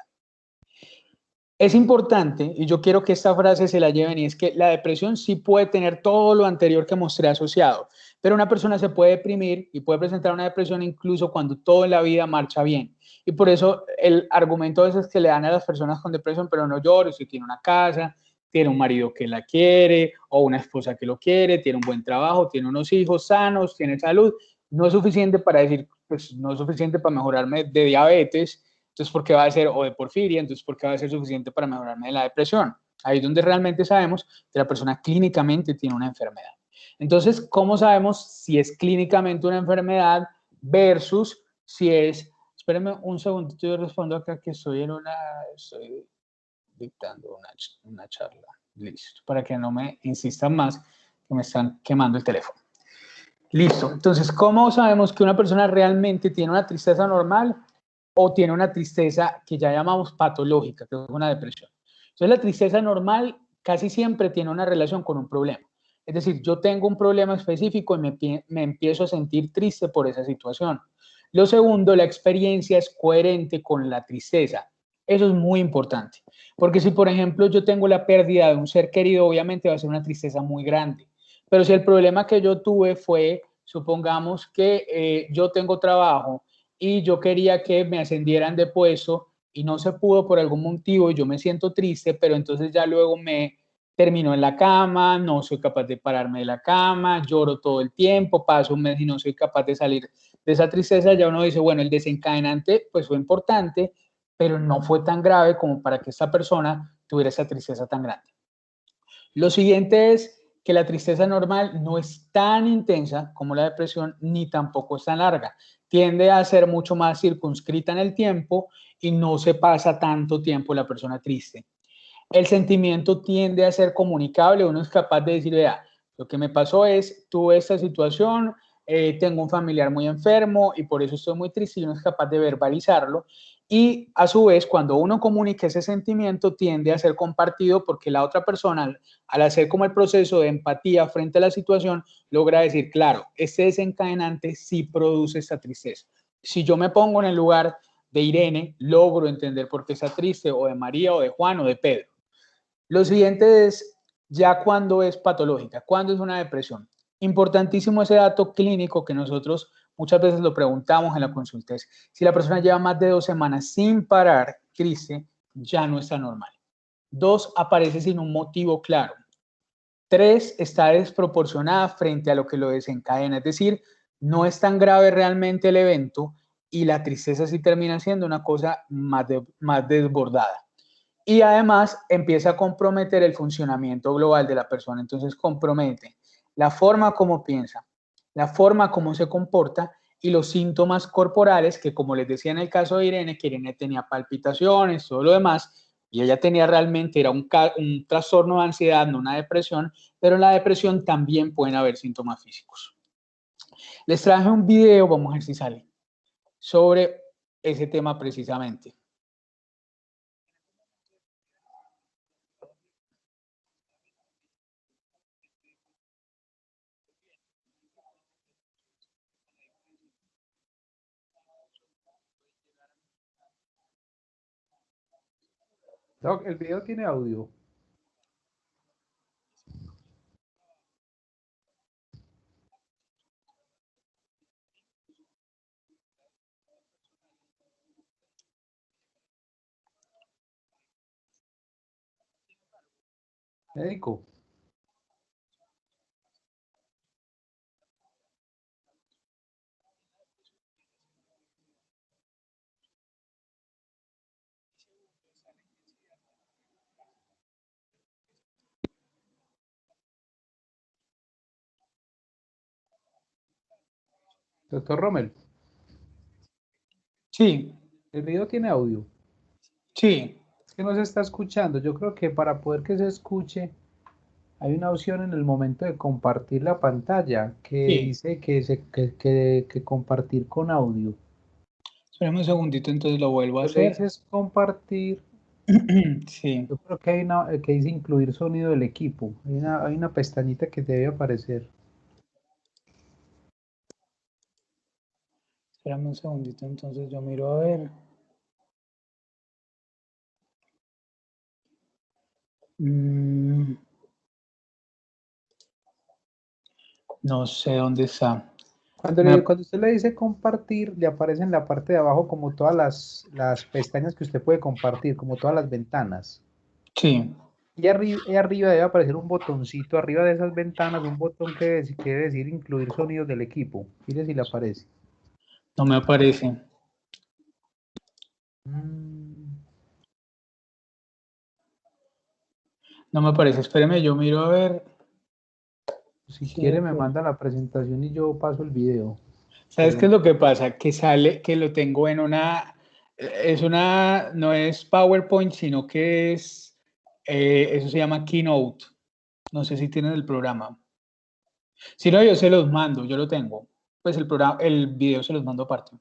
[SPEAKER 2] Es importante, y yo quiero que esta frase se la lleven, y es que la depresión sí puede tener todo lo anterior que mostré asociado, pero una persona se puede deprimir y puede presentar una depresión incluso cuando todo en la vida marcha bien. Y por eso el argumento a veces que le dan a las personas con depresión, pero no llores, si tiene una casa, tiene un marido que la quiere, o una esposa que lo quiere, tiene un buen trabajo, tiene unos hijos sanos, tiene salud, no es suficiente para decir, pues no es suficiente para mejorarme de diabetes, entonces ¿por qué va a ser, o de porfiria, entonces ¿por qué va a ser suficiente para mejorarme de la depresión? Ahí es donde realmente sabemos que la persona clínicamente tiene una enfermedad. Entonces, ¿cómo sabemos si es clínicamente una enfermedad versus si es, espérenme un segundo, yo respondo acá que estoy dictando una charla, listo, para que no me insistan más, que me están quemando el teléfono. Listo, entonces, ¿cómo sabemos que una persona realmente tiene una tristeza normal o tiene una tristeza que ya llamamos patológica, que es una depresión? Entonces, la tristeza normal casi siempre tiene una relación con un problema. Es decir, yo tengo un problema específico y me empiezo a sentir triste por esa situación. Lo segundo, la experiencia es coherente con la tristeza. Eso es muy importante, porque si, por ejemplo, yo tengo la pérdida de un ser querido, obviamente va a ser una tristeza muy grande. Pero si el problema que yo tuve fue, supongamos que yo tengo trabajo y yo quería que me ascendieran de puesto y no se pudo por algún motivo y yo me siento triste, pero entonces ya luego me termino en la cama, no soy capaz de pararme de la cama, lloro todo el tiempo, paso un mes y no soy capaz de salir de esa tristeza, ya uno dice, bueno, el desencadenante pues fue importante, pero no fue tan grave como para que esta persona tuviera esa tristeza tan grande. Lo siguiente es que la tristeza normal no es tan intensa como la depresión, ni tampoco es tan larga. Tiende a ser mucho más circunscrita en el tiempo y no se pasa tanto tiempo la persona triste. El sentimiento tiende a ser comunicable, uno es capaz de decir, vea, lo que me pasó es, tuve esta situación, tengo un familiar muy enfermo y por eso estoy muy triste y uno es capaz de verbalizarlo. Y a su vez, cuando uno comunica ese sentimiento, tiende a ser compartido porque la otra persona, al hacer como el proceso de empatía frente a la situación, logra decir, claro, este desencadenante sí produce esta tristeza. Si yo me pongo en el lugar de Irene, logro entender por qué está triste, o de María, o de Juan, o de Pedro. Lo siguiente es ya cuando es patológica, cuando es una depresión. Importantísimo ese dato clínico que nosotros muchas veces lo preguntamos en la consulta. Es, si la persona lleva más de 2 semanas sin parar triste, ya no está normal. 2, aparece sin un motivo claro. 3, está desproporcionada frente a lo que lo desencadena. Es decir, no es tan grave realmente el evento y la tristeza sí termina siendo una cosa más desbordada. Y además empieza a comprometer el funcionamiento global de la persona. Entonces compromete la forma como piensa, la forma como se comporta y los síntomas corporales que, como les decía en el caso de Irene, que Irene tenía palpitaciones, todo lo demás, y ella tenía realmente, era un trastorno de ansiedad, no una depresión, pero en la depresión también pueden haber síntomas físicos. Les traje un video, vamos a ver si sale, sobre ese tema precisamente.
[SPEAKER 3] Doc, el video tiene audio. Médico. Doctor Rommel,
[SPEAKER 2] Sí,
[SPEAKER 3] el video tiene audio.
[SPEAKER 2] sí.
[SPEAKER 3] Es que no se está escuchando. Yo creo que para poder que se escuche, hay una opción en el momento de compartir la pantalla que
[SPEAKER 2] Sí,
[SPEAKER 3] dice que compartir con audio.
[SPEAKER 2] espérame un segundito, entonces lo vuelvo a
[SPEAKER 3] Tú le
[SPEAKER 2] hacer.
[SPEAKER 3] dices compartir.
[SPEAKER 2] Sí,
[SPEAKER 3] Yo creo que hay una que dice incluir sonido del equipo. Hay una pestañita que debe aparecer.
[SPEAKER 2] espérame un segundito, entonces yo miro a ver. No sé dónde está.
[SPEAKER 3] Cuando usted le dice compartir, le aparece en la parte de abajo como todas las pestañas que usted puede compartir, como todas las ventanas.
[SPEAKER 2] Sí.
[SPEAKER 3] Y arriba debe aparecer un botoncito, arriba de esas ventanas, un botón que quiere decir incluir sonidos del equipo. Mire si le aparece.
[SPEAKER 2] No me aparece. No me aparece. Espéreme, yo miro a ver.
[SPEAKER 3] Si quiere me manda la presentación y yo paso el video.
[SPEAKER 2] ¿Sabes qué es lo que pasa? Que sale, que lo tengo en no es PowerPoint, sino que eso se llama Keynote. No sé si tienen el programa. Si no, yo se los mando, yo lo tengo. Pues el video se los mando aparte.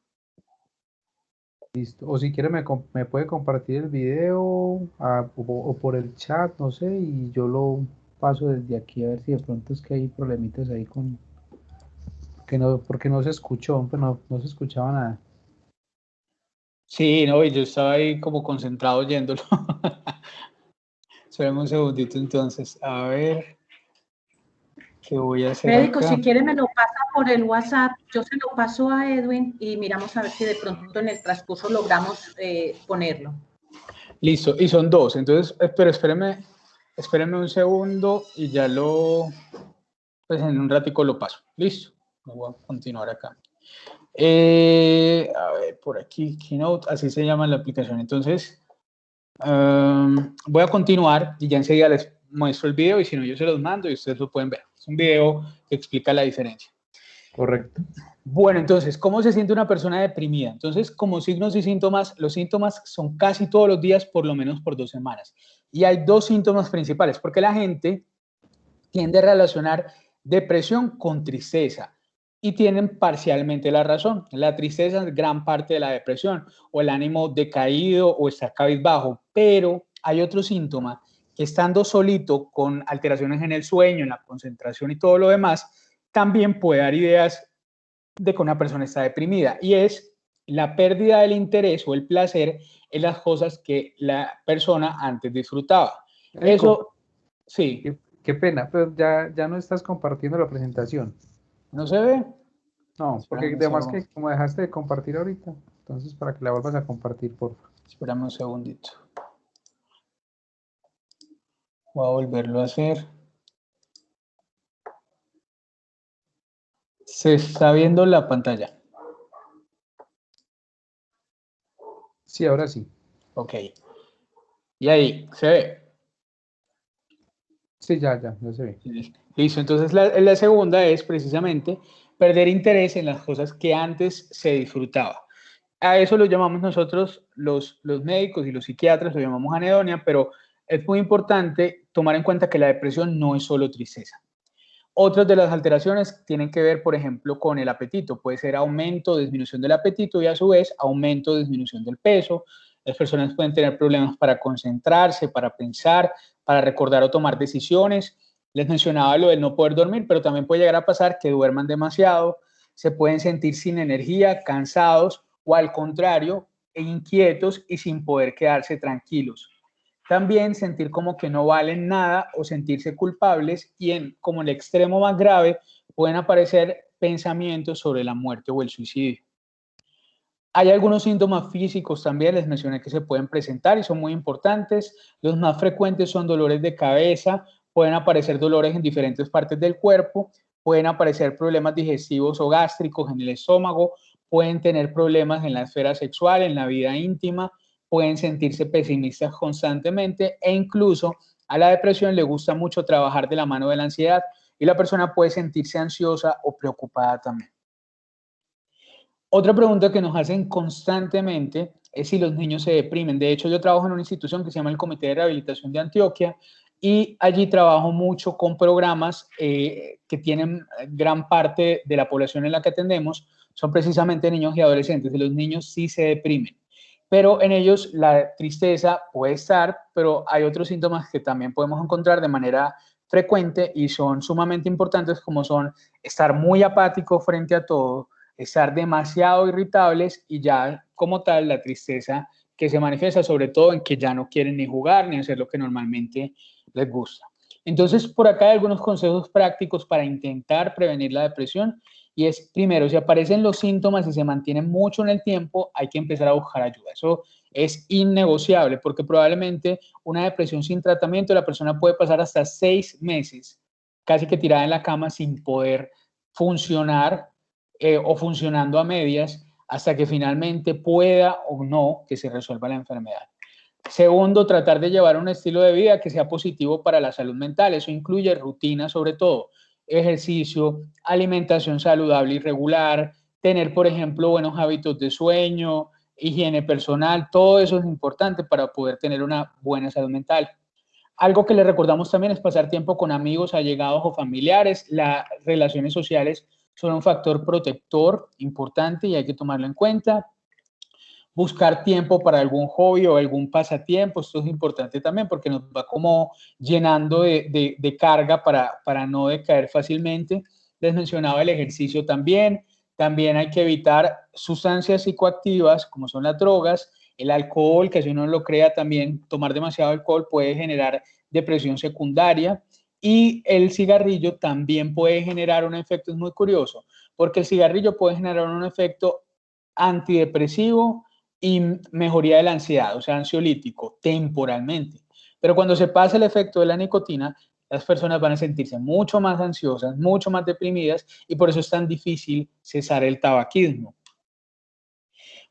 [SPEAKER 3] Listo. O si quiere me puede compartir el video o por el chat, no sé, y yo lo paso desde aquí a ver si de pronto es que hay problemitas ahí porque no se escuchó, pues no se escuchaba nada.
[SPEAKER 2] Sí, no, y yo estaba ahí como concentrado oyéndolo. Espérame un segundito entonces. A ver, ¿qué voy a hacer
[SPEAKER 1] Médico,
[SPEAKER 2] acá?
[SPEAKER 1] si quiere me lo pasa por el WhatsApp, yo se lo paso a Edwin y miramos a ver si de pronto en el transcurso logramos ponerlo.
[SPEAKER 2] Listo, y son dos, entonces, pero espéreme un segundo y ya pues en un ratico lo paso. Listo, voy a continuar acá. A ver, por aquí, Keynote, así se llama la aplicación. Entonces, voy a continuar y ya enseguida les muestro el video y si no, yo se los mando y ustedes lo pueden ver. Es un video que explica la diferencia.
[SPEAKER 3] Correcto.
[SPEAKER 2] Bueno, entonces, ¿cómo se siente una persona deprimida? Entonces, como signos y síntomas, los síntomas son casi todos los días, por lo menos por 2 semanas. Y hay 2 síntomas principales, porque la gente tiende a relacionar depresión con tristeza y tienen parcialmente la razón. La tristeza es gran parte de la depresión o el ánimo decaído o estar cabizbajo, pero hay otro síntoma que estando solito con alteraciones en el sueño, en la concentración y todo lo demás, también puede dar ideas de que una persona está deprimida y es la pérdida del interés o el placer en las cosas que la persona antes disfrutaba. Eso, sí.
[SPEAKER 3] Qué pena, pero ya no estás compartiendo la presentación.
[SPEAKER 2] ¿No se ve?
[SPEAKER 3] No, porque
[SPEAKER 2] Espérame un
[SPEAKER 3] además
[SPEAKER 2] segundo.
[SPEAKER 3] que como dejaste de compartir ahorita, entonces para que la vuelvas a compartir, por favor.
[SPEAKER 2] Espérame un segundito. Voy a volverlo a hacer. Se está viendo la pantalla.
[SPEAKER 3] Sí, ahora sí.
[SPEAKER 2] Ok. Y ahí, ¿se ve?
[SPEAKER 3] Sí, ya se ve.
[SPEAKER 2] Listo, entonces la segunda es precisamente perder interés en las cosas que antes se disfrutaba. A eso lo llamamos nosotros los médicos y los psiquiatras, lo llamamos anedonia, pero es muy importante tomar en cuenta que la depresión no es solo tristeza. Otras de las alteraciones tienen que ver, por ejemplo, con el apetito. Puede ser aumento o disminución del apetito y a su vez aumento o disminución del peso. Las personas pueden tener problemas para concentrarse, para pensar, para recordar o tomar decisiones. Les mencionaba lo del no poder dormir, pero también puede llegar a pasar que duerman demasiado, se pueden sentir sin energía, cansados o al contrario, inquietos y sin poder quedarse tranquilos. También sentir como que no valen nada o sentirse culpables y como el extremo más grave pueden aparecer pensamientos sobre la muerte o el suicidio. Hay algunos síntomas físicos también, les mencioné que se pueden presentar y son muy importantes. Los más frecuentes son dolores de cabeza, pueden aparecer dolores en diferentes partes del cuerpo, pueden aparecer problemas digestivos o gástricos en el estómago, pueden tener problemas en la esfera sexual, en la vida íntima, pueden sentirse pesimistas constantemente e incluso a la depresión le gusta mucho trabajar de la mano de la ansiedad y la persona puede sentirse ansiosa o preocupada también. Otra pregunta que nos hacen constantemente es si los niños se deprimen. De hecho, yo trabajo en una institución que se llama el Comité de Rehabilitación de Antioquia y allí trabajo mucho con programas que tienen gran parte de la población en la que atendemos, son precisamente niños y adolescentes. Y los niños sí se deprimen, pero en ellos la tristeza puede estar, pero hay otros síntomas que también podemos encontrar de manera frecuente y son sumamente importantes, como son estar muy apático frente a todo, estar demasiado irritables y ya como tal la tristeza que se manifiesta sobre todo en que ya no quieren ni jugar ni hacer lo que normalmente les gusta. Entonces, por acá hay algunos consejos prácticos para intentar prevenir la depresión y es, primero, si aparecen los síntomas y se mantienen mucho en el tiempo, hay que empezar a buscar ayuda. Eso es innegociable porque probablemente una depresión sin tratamiento, la persona puede pasar hasta 6 meses casi que tirada en la cama sin poder funcionar o funcionando a medias hasta que finalmente pueda o no que se resuelva la enfermedad. Segundo, tratar de llevar un estilo de vida que sea positivo para la salud mental. Eso incluye rutina, sobre todo, ejercicio, alimentación saludable y regular, tener, por ejemplo, buenos hábitos de sueño, higiene personal, todo eso es importante para poder tener una buena salud mental. Algo que le recordamos también es pasar tiempo con amigos, allegados o familiares. Las relaciones sociales son un factor protector importante y hay que tomarlo en cuenta. Buscar tiempo para algún hobby o algún pasatiempo, esto es importante también porque nos va como llenando de carga para no decaer fácilmente. Les mencionaba el ejercicio también. También hay que evitar sustancias psicoactivas como son las drogas, el alcohol, que si uno lo crea también, tomar demasiado alcohol puede generar depresión secundaria y el cigarrillo también puede generar un efecto, es muy curioso, porque el cigarrillo puede generar un efecto antidepresivo y mejoría de la ansiedad, o sea, ansiolítico, temporalmente. Pero cuando se pasa el efecto de la nicotina, las personas van a sentirse mucho más ansiosas, mucho más deprimidas y por eso es tan difícil cesar el tabaquismo.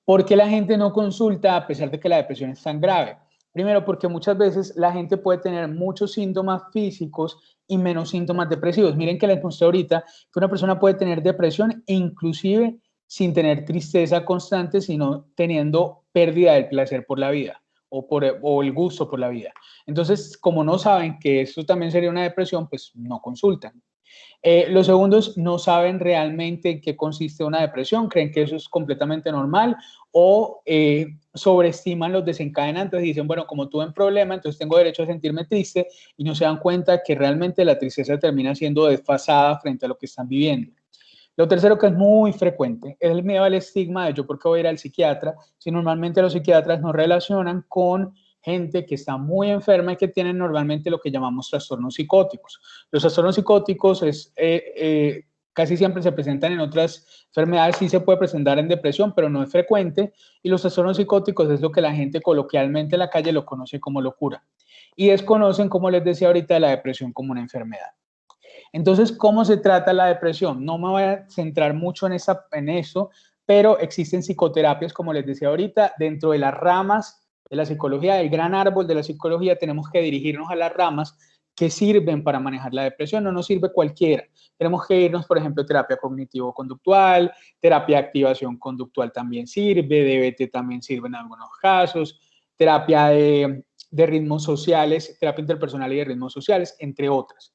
[SPEAKER 2] ¿Por qué la gente no consulta a pesar de que la depresión es tan grave? Primero, porque muchas veces la gente puede tener muchos síntomas físicos y menos síntomas depresivos. Miren que les mostré ahorita que una persona puede tener depresión inclusive sin tener tristeza constante, sino teniendo pérdida del placer por la vida o el gusto por la vida. Entonces, como no saben que esto también sería una depresión, pues no consultan. Los segundos no saben realmente en qué consiste una depresión, creen que eso es completamente normal o sobreestiman los desencadenantes y dicen, bueno, como tuve un problema, entonces tengo derecho a sentirme triste y no se dan cuenta que realmente la tristeza termina siendo desfasada frente a lo que están viviendo. Lo tercero que es muy frecuente es el miedo al estigma de yo por qué voy a ir al psiquiatra, si normalmente los psiquiatras nos relacionan con gente que está muy enferma y que tienen normalmente lo que llamamos trastornos psicóticos. Los trastornos psicóticos casi siempre se presentan en otras enfermedades, sí se puede presentar en depresión, pero no es frecuente, y los trastornos psicóticos es lo que la gente coloquialmente en la calle lo conoce como locura. Y desconocen, como les decía ahorita, la depresión como una enfermedad. Entonces, ¿cómo se trata la depresión? No me voy a centrar mucho en eso, pero existen psicoterapias, como les decía ahorita, dentro de las ramas de la psicología, del gran árbol de la psicología, tenemos que dirigirnos a las ramas que sirven para manejar la depresión, no nos sirve cualquiera. Tenemos que irnos, por ejemplo, terapia cognitivo-conductual, terapia de activación conductual también sirve, DBT también sirve en algunos casos, terapia de ritmos sociales, terapia interpersonal y de ritmos sociales, entre otras.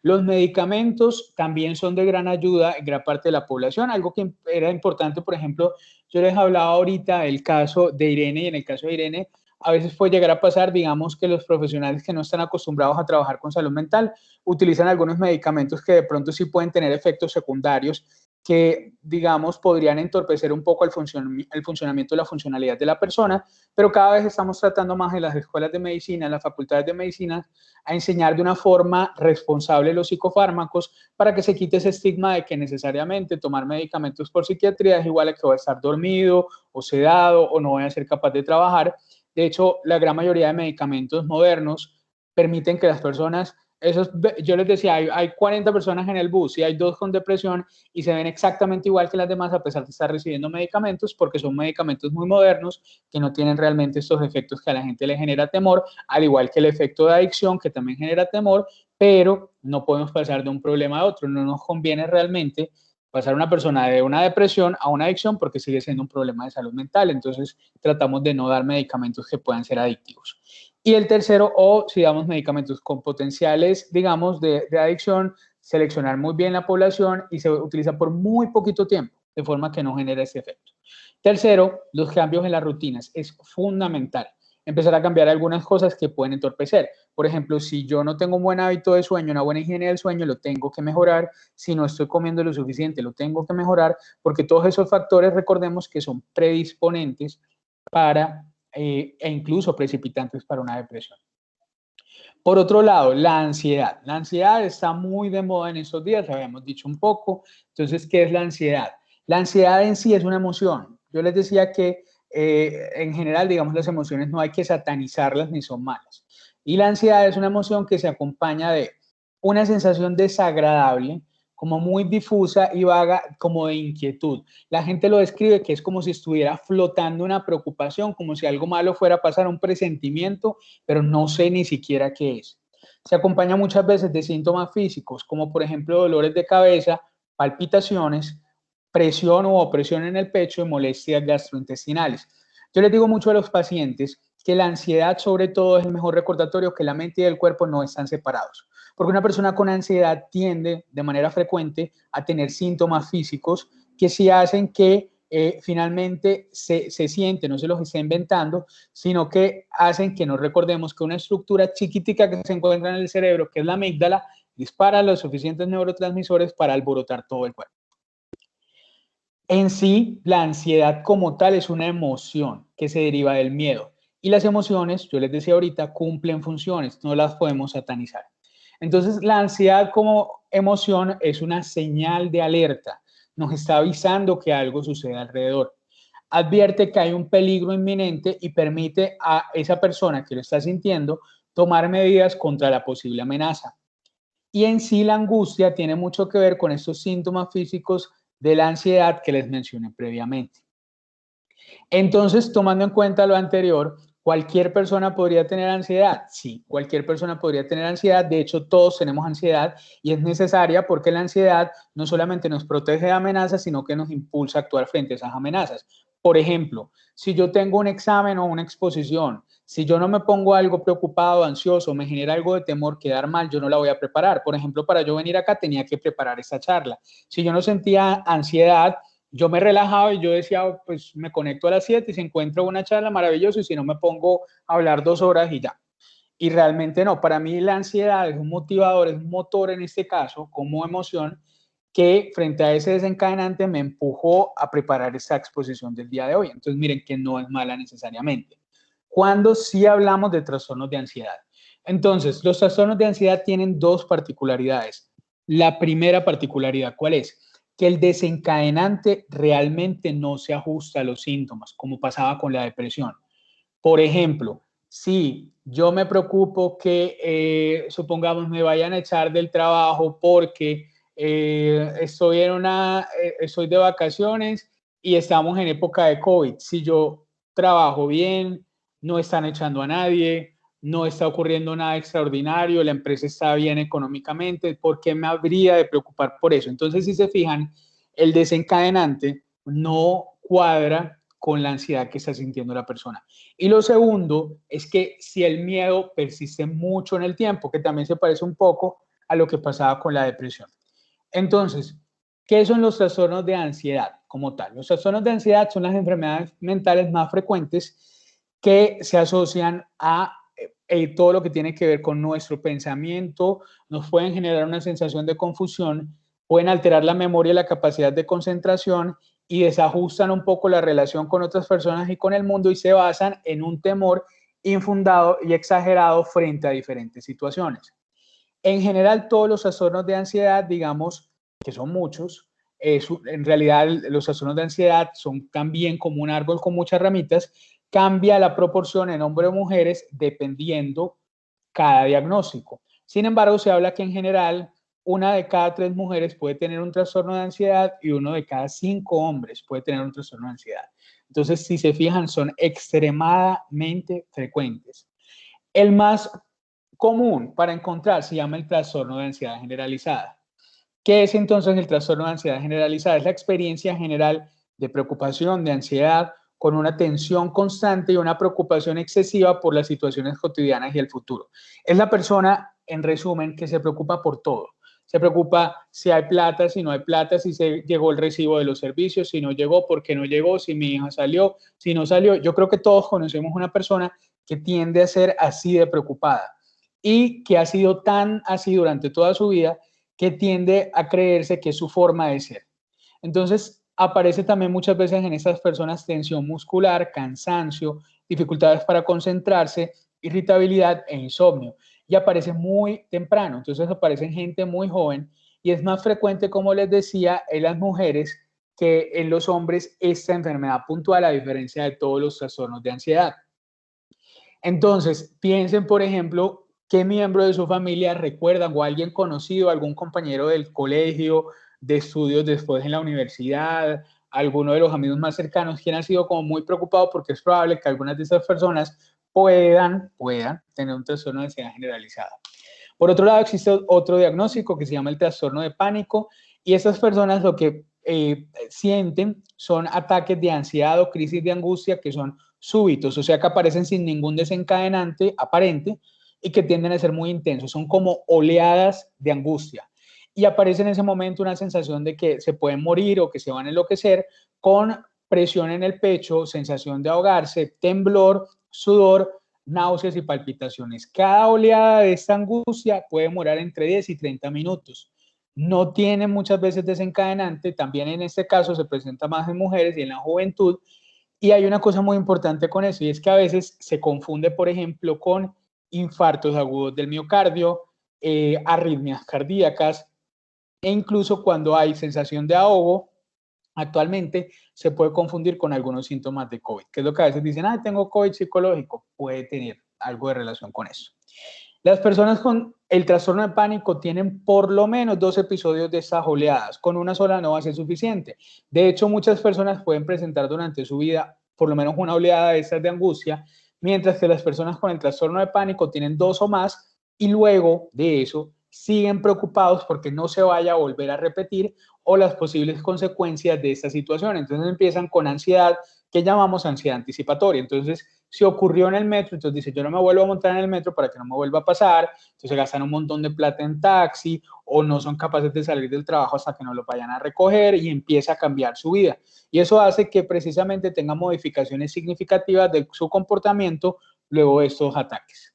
[SPEAKER 2] Los medicamentos también son de gran ayuda en gran parte de la población. Algo que era importante, por ejemplo, yo les hablaba ahorita del caso de Irene y en el caso de Irene, a veces puede llegar a pasar, digamos, que los profesionales que no están acostumbrados a trabajar con salud mental utilizan algunos medicamentos que de pronto sí pueden tener efectos secundarios que, digamos, podrían entorpecer un poco el funcionamiento y la funcionalidad de la persona, pero cada vez estamos tratando más en las escuelas de medicina, en las facultades de medicina, a enseñar de una forma responsable los psicofármacos para que se quite ese estigma de que necesariamente tomar medicamentos por psiquiatría es igual a que voy a estar dormido o sedado o no voy a ser capaz de trabajar. De hecho, la gran mayoría de medicamentos modernos permiten que las personas, yo les decía, hay 40 personas en el bus y hay 2 con depresión y se ven exactamente igual que las demás a pesar de estar recibiendo medicamentos porque son medicamentos muy modernos que no tienen realmente estos efectos que a la gente le genera temor, al igual que el efecto de adicción que también genera temor, pero no podemos pasar de un problema a otro, no nos conviene realmente pasar una persona de una depresión a una adicción porque sigue siendo un problema de salud mental, entonces tratamos de no dar medicamentos que puedan ser adictivos. Y el tercero, o si damos medicamentos con potenciales, digamos, de adicción, seleccionar muy bien la población y se utiliza por muy poquito tiempo, de forma que no genere ese efecto. Tercero, los cambios en las rutinas. Es fundamental empezar a cambiar algunas cosas que pueden entorpecer. Por ejemplo, si yo no tengo un buen hábito de sueño, una buena higiene del sueño, lo tengo que mejorar. Si no estoy comiendo lo suficiente, lo tengo que mejorar, porque todos esos factores, recordemos que son predisponentes para e incluso precipitantes para una depresión. Por otro lado, la ansiedad. La ansiedad está muy de moda en estos días, lo habíamos dicho un poco. Entonces, ¿qué es la ansiedad? La ansiedad en sí es una emoción. Yo les decía que en general, digamos, las emociones no hay que satanizarlas ni son malas. Y la ansiedad es una emoción que se acompaña de una sensación desagradable, como muy difusa y vaga, como de inquietud. La gente lo describe que es como si estuviera flotando una preocupación, como si algo malo fuera a pasar, un presentimiento, pero no sé ni siquiera qué es. Se acompaña muchas veces de síntomas físicos, como por ejemplo dolores de cabeza, palpitaciones, presión o opresión en el pecho y molestias gastrointestinales. Yo les digo mucho a los pacientes que la ansiedad sobre todo es el mejor recordatorio que la mente y el cuerpo no están separados. Porque una persona con ansiedad tiende de manera frecuente a tener síntomas físicos que sí hacen que finalmente se siente, no se los está inventando, sino que hacen que nos recordemos que una estructura chiquitica que se encuentra en el cerebro, que es la amígdala, dispara los suficientes neurotransmisores para alborotar todo el cuerpo. En sí, la ansiedad como tal es una emoción que se deriva del miedo. Y las emociones, yo les decía ahorita, cumplen funciones, no las podemos satanizar. Entonces, la ansiedad como emoción es una señal de alerta, nos está avisando que algo sucede alrededor. Advierte que hay un peligro inminente y permite a esa persona que lo está sintiendo tomar medidas contra la posible amenaza. Y en sí la angustia tiene mucho que ver con estos síntomas físicos de la ansiedad que les mencioné previamente. Entonces, tomando en cuenta lo anterior, ¿cualquier persona podría tener ansiedad? Sí, cualquier persona podría tener ansiedad. De hecho, todos tenemos ansiedad y es necesaria porque la ansiedad no solamente nos protege de amenazas, sino que nos impulsa a actuar frente a esas amenazas. Por ejemplo, si yo tengo un examen o una exposición, si yo no me pongo algo preocupado, ansioso, me genera algo de temor, quedar mal, yo no la voy a preparar. Por ejemplo, para yo venir acá tenía que preparar esta charla. Si yo no sentía ansiedad, yo me relajaba y yo decía, oh, pues me conecto a las 7 y si encuentro una charla maravillosa y si no me pongo a hablar 2 horas y ya. Y realmente no, para mí la ansiedad es un motivador, es un motor en este caso, como emoción, que frente a ese desencadenante me empujó a preparar esta exposición del día de hoy. Entonces miren que no es mala necesariamente. Cuando sí hablamos de trastornos de ansiedad. Entonces, los trastornos de ansiedad tienen dos particularidades. La primera particularidad, ¿cuál es? Que el desencadenante realmente no se ajusta a los síntomas, como pasaba con la depresión. Por ejemplo, si yo me preocupo que, supongamos, me vayan a echar del trabajo porque estoy de vacaciones y estamos en época de COVID. Si yo trabajo bien, no están echando a nadie, no está ocurriendo nada extraordinario, la empresa está bien económicamente, ¿por qué me habría de preocupar por eso? Entonces, si se fijan, el desencadenante no cuadra con la ansiedad que está sintiendo la persona. Y lo segundo es que si el miedo persiste mucho en el tiempo, que también se parece un poco a lo que pasaba con la depresión. Entonces, ¿qué son los trastornos de ansiedad como tal? Los trastornos de ansiedad son las enfermedades mentales más frecuentes que se asocian a todo lo que tiene que ver con nuestro pensamiento, nos pueden generar una sensación de confusión, pueden alterar la memoria y la capacidad de concentración y desajustan un poco la relación con otras personas y con el mundo y se basan en un temor infundado y exagerado frente a diferentes situaciones. En general, todos los trastornos de ansiedad, digamos que son muchos, en realidad los trastornos de ansiedad son también como un árbol con muchas ramitas, cambia la proporción en hombres o mujeres dependiendo cada diagnóstico. Sin embargo, se habla que en general 1 de cada 3 mujeres puede tener un trastorno de ansiedad y 1 de cada 5 hombres puede tener un trastorno de ansiedad. Entonces, si se fijan, son extremadamente frecuentes. El más común para encontrar se llama el trastorno de ansiedad generalizada. ¿Qué es entonces el trastorno de ansiedad generalizada? Es la experiencia general de preocupación, de ansiedad, con una tensión constante y una preocupación excesiva por las situaciones cotidianas y el futuro. Es la persona, en resumen, que se preocupa por todo. Se preocupa si hay plata, si no hay plata, si se llegó el recibo de los servicios, si no llegó, por qué no llegó, si mi hija salió, si no salió. Yo creo que todos conocemos una persona que tiende a ser así de preocupada y que ha sido tan así durante toda su vida que tiende a creerse que es su forma de ser. Entonces, aparece también muchas veces en estas personas tensión muscular, cansancio, dificultades para concentrarse, irritabilidad e insomnio. y aparece muy temprano. Entonces aparece en gente muy joven y es más frecuente, como les decía, en las mujeres que en los hombres esta enfermedad puntual, a diferencia de todos los trastornos de ansiedad. Entonces, piensen, por ejemplo, qué miembro de su familia recuerdan o alguien conocido, algún compañero del colegio, de estudios después en la universidad, alguno de los amigos más cercanos, quien ha sido como muy preocupado porque es probable que algunas de estas personas puedan tener un trastorno de ansiedad generalizada. Por otro lado, existe otro diagnóstico que se llama el trastorno de pánico y estas personas lo que sienten son ataques de ansiedad o crisis de angustia que son súbitos, o sea que aparecen sin ningún desencadenante aparente y que tienden a ser muy intensos, son como oleadas de angustia y aparece en ese momento una sensación de que se pueden morir o que se van a enloquecer con presión en el pecho, sensación de ahogarse, temblor, sudor, náuseas y palpitaciones. Cada oleada de esta angustia puede demorar entre 10 y 30 minutos. No tiene muchas veces desencadenante, también en este caso se presenta más en mujeres y en la juventud. Y hay una cosa muy importante con eso y es que a veces se confunde, por ejemplo, con infartos agudos del miocardio, arritmias cardíacas e incluso cuando hay sensación de ahogo, actualmente se puede confundir con algunos síntomas de COVID, que es lo que a veces dicen, tengo COVID psicológico, puede tener algo de relación con eso. Las personas con el trastorno de pánico tienen por lo menos 2 episodios de estas oleadas, con una sola no va a ser suficiente. De hecho, muchas personas pueden presentar durante su vida por lo menos una oleada de estas de angustia, mientras que las personas con el trastorno de pánico tienen 2 o más y luego de eso siguen preocupados porque no se vaya a volver a repetir o las posibles consecuencias de esta situación. Entonces empiezan con ansiedad, que llamamos ansiedad anticipatoria. Entonces, si ocurrió en el metro, entonces dice, yo no me vuelvo a montar en el metro para que no me vuelva a pasar, entonces gastan un montón de plata en taxi o no son capaces de salir del trabajo hasta que no lo vayan a recoger y empieza a cambiar su vida. Y eso hace que precisamente tenga modificaciones significativas de su comportamiento luego de estos ataques.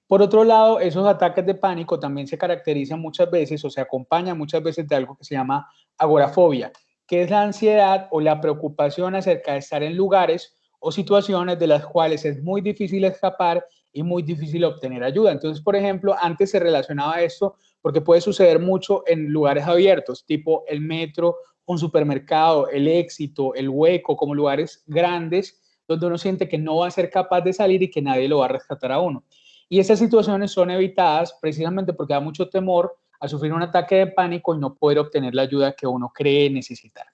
[SPEAKER 2] Por otro lado, esos ataques de pánico también se caracterizan muchas veces o se acompañan muchas veces de algo que se llama agorafobia, que es la ansiedad o la preocupación acerca de estar en lugares o situaciones de las cuales es muy difícil escapar y muy difícil obtener ayuda. Entonces, por ejemplo, antes se relacionaba esto porque puede suceder mucho en lugares abiertos, tipo el metro, un supermercado, el Éxito, el Hueco, como lugares grandes donde uno siente que no va a ser capaz de salir y que nadie lo va a rescatar a uno. Y esas situaciones son evitadas precisamente porque da mucho temor a sufrir un ataque de pánico y no poder obtener la ayuda que uno cree necesitar.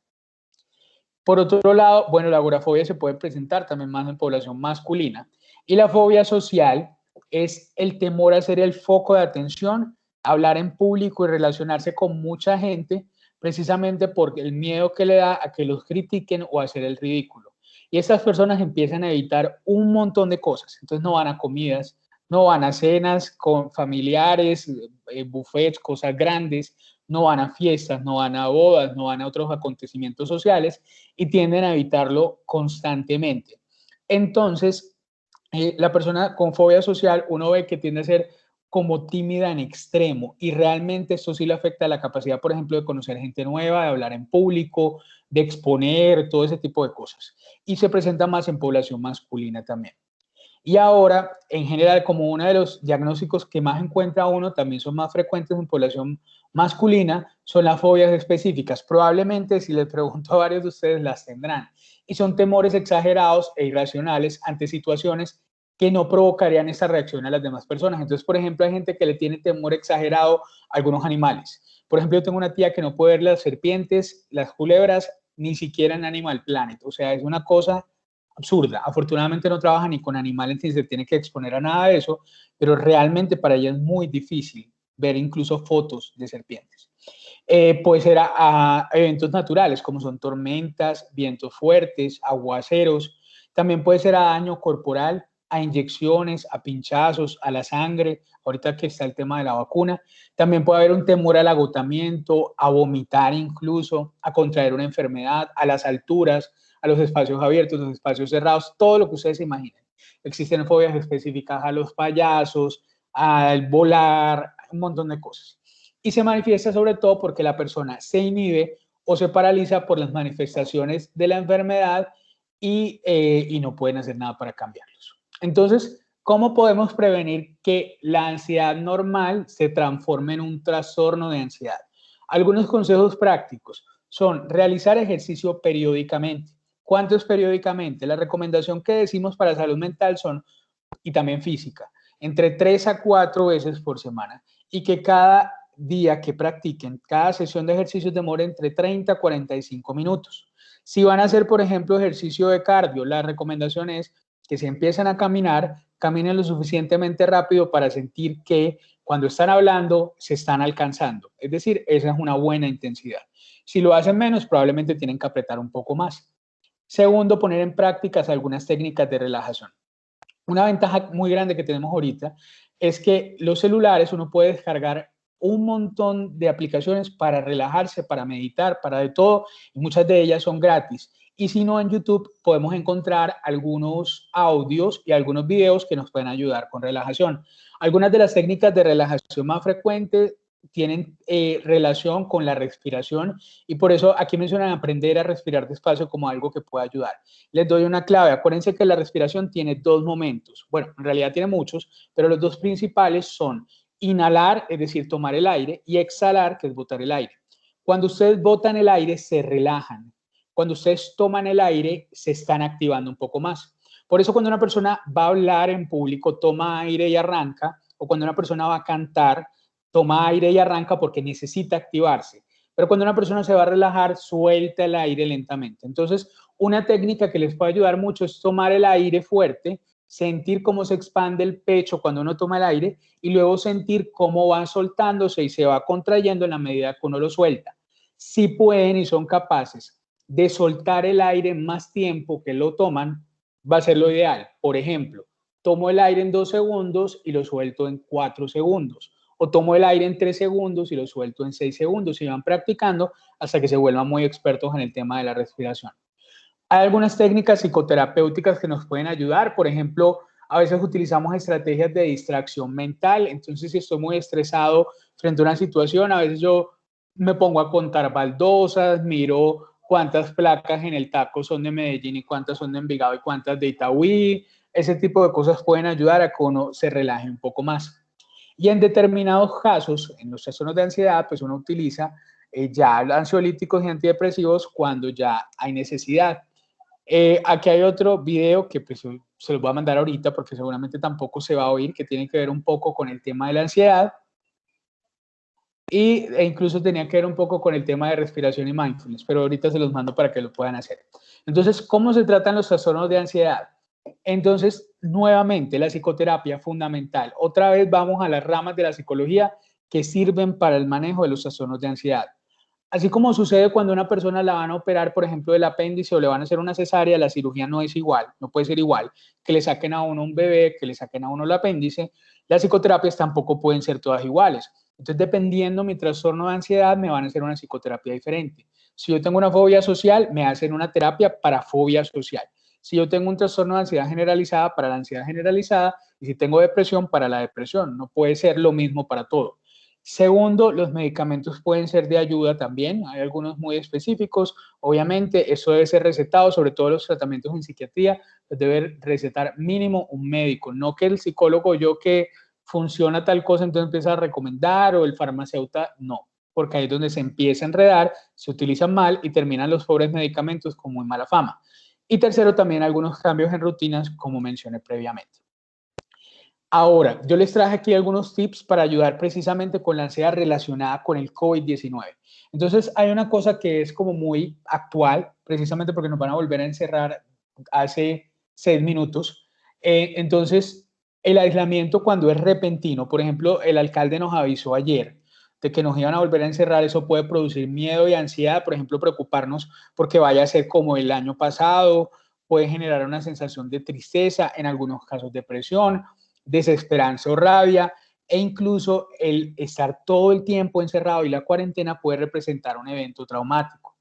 [SPEAKER 2] Por otro lado, bueno, la agorafobia se puede presentar también más en población masculina. Y la fobia social es el temor a ser el foco de atención, hablar en público y relacionarse con mucha gente, precisamente por el miedo que le da a que los critiquen o a hacer el ridículo. Y estas personas empiezan a evitar un montón de cosas. Entonces no van a comidas, no van a cenas con familiares, buffets, cosas grandes, no van a fiestas, no van a bodas, no van a otros acontecimientos sociales y tienden a evitarlo constantemente. Entonces, la persona con fobia social, uno ve que tiende a ser como tímida en extremo y realmente esto sí le afecta a la capacidad, por ejemplo, de conocer gente nueva, de hablar en público, de exponer, todo ese tipo de cosas. Y se presenta más en población masculina también. Y ahora, en general, como uno de los diagnósticos que más encuentra uno, también son más frecuentes en población masculina, son las fobias específicas. Probablemente, si les pregunto a varios de ustedes, las tendrán. Y son temores exagerados e irracionales ante situaciones que no provocarían esa reacción a las demás personas. Entonces, por ejemplo, hay gente que le tiene temor exagerado a algunos animales. Por ejemplo, yo tengo una tía que no puede ver las serpientes, las culebras, ni siquiera en Animal Planet. O sea, es una cosa absurda. Afortunadamente no trabaja ni con animales ni se tiene que exponer a nada de eso, pero realmente para ella es muy difícil ver incluso fotos de serpientes. Puede ser a eventos naturales como son tormentas, vientos fuertes, aguaceros. También puede ser a daño corporal, a inyecciones, a pinchazos, a la sangre, ahorita que está el tema de la vacuna. También puede haber un temor al agotamiento, a vomitar incluso, a contraer una enfermedad, a las alturas, a los espacios abiertos, los espacios cerrados, todo lo que ustedes se imaginen. Existen fobias específicas a los payasos, al volar, un montón de cosas. Y se manifiesta sobre todo porque la persona se inhibe o se paraliza por las manifestaciones de la enfermedad y no pueden hacer nada para cambiarlos. Entonces, ¿Cómo podemos prevenir que la ansiedad normal se transforme en un trastorno de ansiedad? Algunos consejos prácticos son realizar ejercicio periódicamente. ¿Cuánto es periódicamente? La recomendación que decimos para salud mental son, y también física, entre 3 a 4 veces por semana, y que cada día que practiquen, cada sesión de ejercicios demore entre 30 a 45 minutos. Si van a hacer, por ejemplo, ejercicio de cardio, la recomendación es que si empiezan a caminar, caminen lo suficientemente rápido para sentir que cuando están hablando se están alcanzando. Es decir, esa es una buena intensidad. Si lo hacen menos, probablemente tienen que apretar un poco más. Segundo, poner en práctica algunas técnicas de relajación. Una ventaja muy grande que tenemos ahorita es que los celulares uno puede descargar un montón de aplicaciones para relajarse, para meditar, para de todo, y muchas de ellas son gratis. Y si no, en YouTube podemos encontrar algunos audios y algunos videos que nos pueden ayudar con relajación. Algunas de las técnicas de relajación más frecuentes tienen relación con la respiración y por eso aquí mencionan aprender a respirar despacio como algo que puede ayudar. Les doy una clave. Acuérdense que la respiración tiene dos momentos. Bueno, en realidad tiene muchos, pero los dos principales son inhalar, es decir, tomar el aire, y exhalar, que es botar el aire. Cuando ustedes botan el aire, se relajan. Cuando ustedes toman el aire, se están activando un poco más. Por eso cuando una persona va a hablar en público, toma aire y arranca, o cuando una persona va a cantar, toma aire y arranca porque necesita activarse. Pero cuando una persona se va a relajar, suelta el aire lentamente. Entonces, una técnica que les puede ayudar mucho es tomar el aire fuerte, sentir cómo se expande el pecho cuando uno toma el aire y luego sentir cómo va soltándose y se va contrayendo en la medida que uno lo suelta. Si pueden y son capaces de soltar el aire más tiempo que lo toman, va a ser lo ideal. Por ejemplo, tomo el aire en 2 segundos y lo suelto en 4 segundos. O tomo el aire en 3 segundos y lo suelto en 6 segundos y van practicando hasta que se vuelvan muy expertos en el tema de la respiración. Hay algunas técnicas psicoterapéuticas que nos pueden ayudar. Por ejemplo, a veces utilizamos estrategias de distracción mental. Entonces, si estoy muy estresado frente a una situación, a veces yo me pongo a contar baldosas, miro cuántas placas en el taco son de Medellín y cuántas son de Envigado y cuántas de Itagüí. Ese tipo de cosas pueden ayudar a que uno se relaje un poco más. Y en determinados casos, en los trastornos de ansiedad, pues uno utiliza ya ansiolíticos y antidepresivos cuando ya hay necesidad. Aquí hay otro video que pues, se los voy a mandar ahorita porque seguramente tampoco se va a oír, que tiene que ver un poco con el tema de la ansiedad e incluso tenía que ver un poco con el tema de respiración y mindfulness, pero ahorita se los mando para que lo puedan hacer. Entonces, ¿cómo se tratan los trastornos de ansiedad? Entonces, nuevamente, la psicoterapia fundamental. Otra vez vamos a las ramas de la psicología que sirven para el manejo de los trastornos de ansiedad. Así como sucede cuando una persona la van a operar, por ejemplo, del apéndice o le van a hacer una cesárea, la cirugía no es igual, no puede ser igual que le saquen a uno un bebé, que le saquen a uno el apéndice. Las psicoterapias tampoco pueden ser todas iguales. Entonces, dependiendo mi trastorno de ansiedad, me van a hacer una psicoterapia diferente. Si yo tengo una fobia social, me hacen una terapia para fobia social. Si yo tengo un trastorno de ansiedad generalizada, para la ansiedad generalizada, y si tengo depresión, para la depresión. No puede ser lo mismo para todo. Segundo, los medicamentos pueden ser de ayuda también. Hay algunos muy específicos. Obviamente, eso debe ser recetado, sobre todo los tratamientos en psiquiatría, los debe recetar mínimo un médico. No que el psicólogo, yo que funciona tal cosa, entonces empieza a recomendar, o el farmacéutico, no. Porque ahí es donde se empieza a enredar, se utilizan mal y terminan los pobres medicamentos con muy mala fama. Y tercero, también algunos cambios en rutinas, como mencioné previamente. Ahora, yo les traje aquí algunos tips para ayudar precisamente con la ansiedad relacionada con el COVID-19. Entonces, hay una cosa que es como muy actual, precisamente porque nos van a volver a encerrar hace 6 minutos. Entonces, el aislamiento cuando es repentino, por ejemplo, el alcalde nos avisó ayer de que nos iban a volver a encerrar, eso puede producir miedo y ansiedad, por ejemplo, preocuparnos porque vaya a ser como el año pasado, puede generar una sensación de tristeza, en algunos casos depresión, desesperanza o rabia, e incluso el estar todo el tiempo encerrado y la cuarentena puede representar un evento traumático.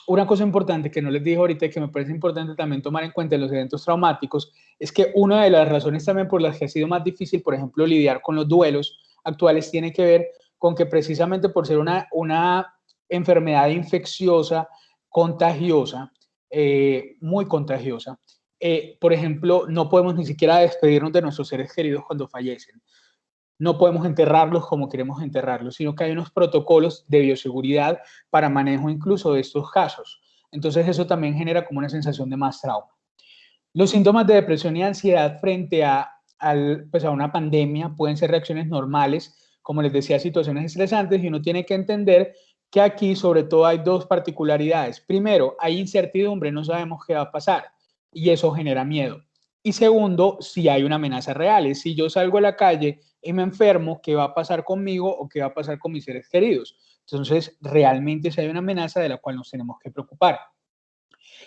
[SPEAKER 2] Una cosa importante que no les dije ahorita y que me parece importante también tomar en cuenta en los eventos traumáticos es que una de las razones también por las que ha sido más difícil, por ejemplo, lidiar con los duelos actuales tiene que ver con que precisamente por ser una enfermedad infecciosa, contagiosa, muy contagiosa, por ejemplo, no podemos ni siquiera despedirnos de nuestros seres queridos cuando fallecen. No podemos enterrarlos como queremos enterrarlos, sino que hay unos protocolos de bioseguridad para manejo incluso de estos casos. Entonces eso también genera como una sensación de más trauma. Los síntomas de depresión y ansiedad frente pues a una pandemia pueden ser reacciones normales, como les decía, situaciones estresantes, y uno tiene que entender que aquí sobre todo hay dos particularidades. Primero, hay incertidumbre, no sabemos qué va a pasar y eso genera miedo. Y segundo, si hay una amenaza real, si yo salgo a la calle y me enfermo, ¿qué va a pasar conmigo o qué va a pasar con mis seres queridos? Entonces, realmente si hay una amenaza de la cual nos tenemos que preocupar.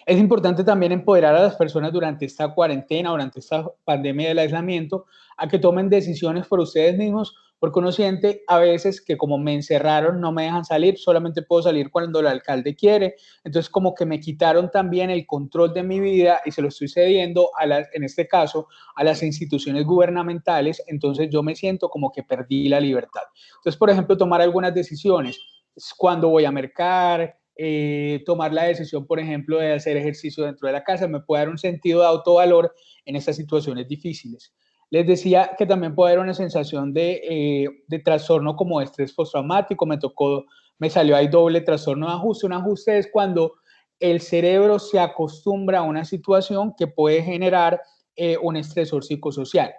[SPEAKER 2] Es importante también empoderar a las personas durante esta cuarentena, durante esta pandemia del aislamiento, a que tomen decisiones por ustedes mismos, porque uno siente a veces que como me encerraron, no me dejan salir, solamente puedo salir cuando el alcalde quiere, entonces como que me quitaron también el control de mi vida y se lo estoy cediendo, en este caso, a las instituciones gubernamentales, entonces yo me siento como que perdí la libertad. Entonces, por ejemplo, tomar algunas decisiones, cuando voy a mercar, tomar la decisión, por ejemplo, de hacer ejercicio dentro de la casa, me puede dar un sentido de autovalor en estas situaciones difíciles. Les decía que también puede haber una sensación de trastorno como de estrés postraumático, me salió ahí doble trastorno de ajuste. Un ajuste es cuando el cerebro se acostumbra a una situación que puede generar un estresor psicosocial.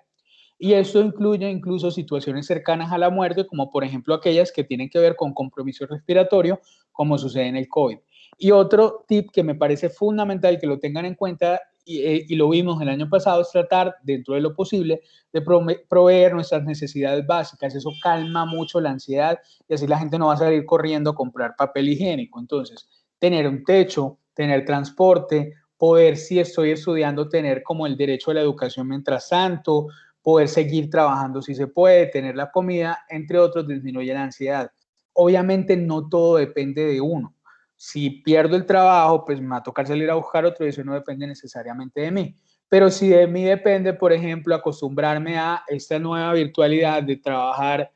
[SPEAKER 2] Y esto incluye incluso situaciones cercanas a la muerte, como por ejemplo aquellas que tienen que ver con compromiso respiratorio, como sucede en el COVID. Y otro tip que me parece fundamental que lo tengan en cuenta, y lo vimos el año pasado, es tratar, dentro de lo posible, de proveer nuestras necesidades básicas. Eso calma mucho la ansiedad y así la gente no va a salir corriendo a comprar papel higiénico. Entonces, tener un techo, tener transporte, poder, si estoy estudiando, tener como el derecho a la educación mientras tanto, poder seguir trabajando si se puede, tener la comida, entre otros, disminuye la ansiedad. Obviamente no todo depende de uno. Si pierdo el trabajo, pues me va a tocar salir a buscar otro y eso no depende necesariamente de mí. Pero si de mí depende, por ejemplo, acostumbrarme a esta nueva virtualidad de trabajar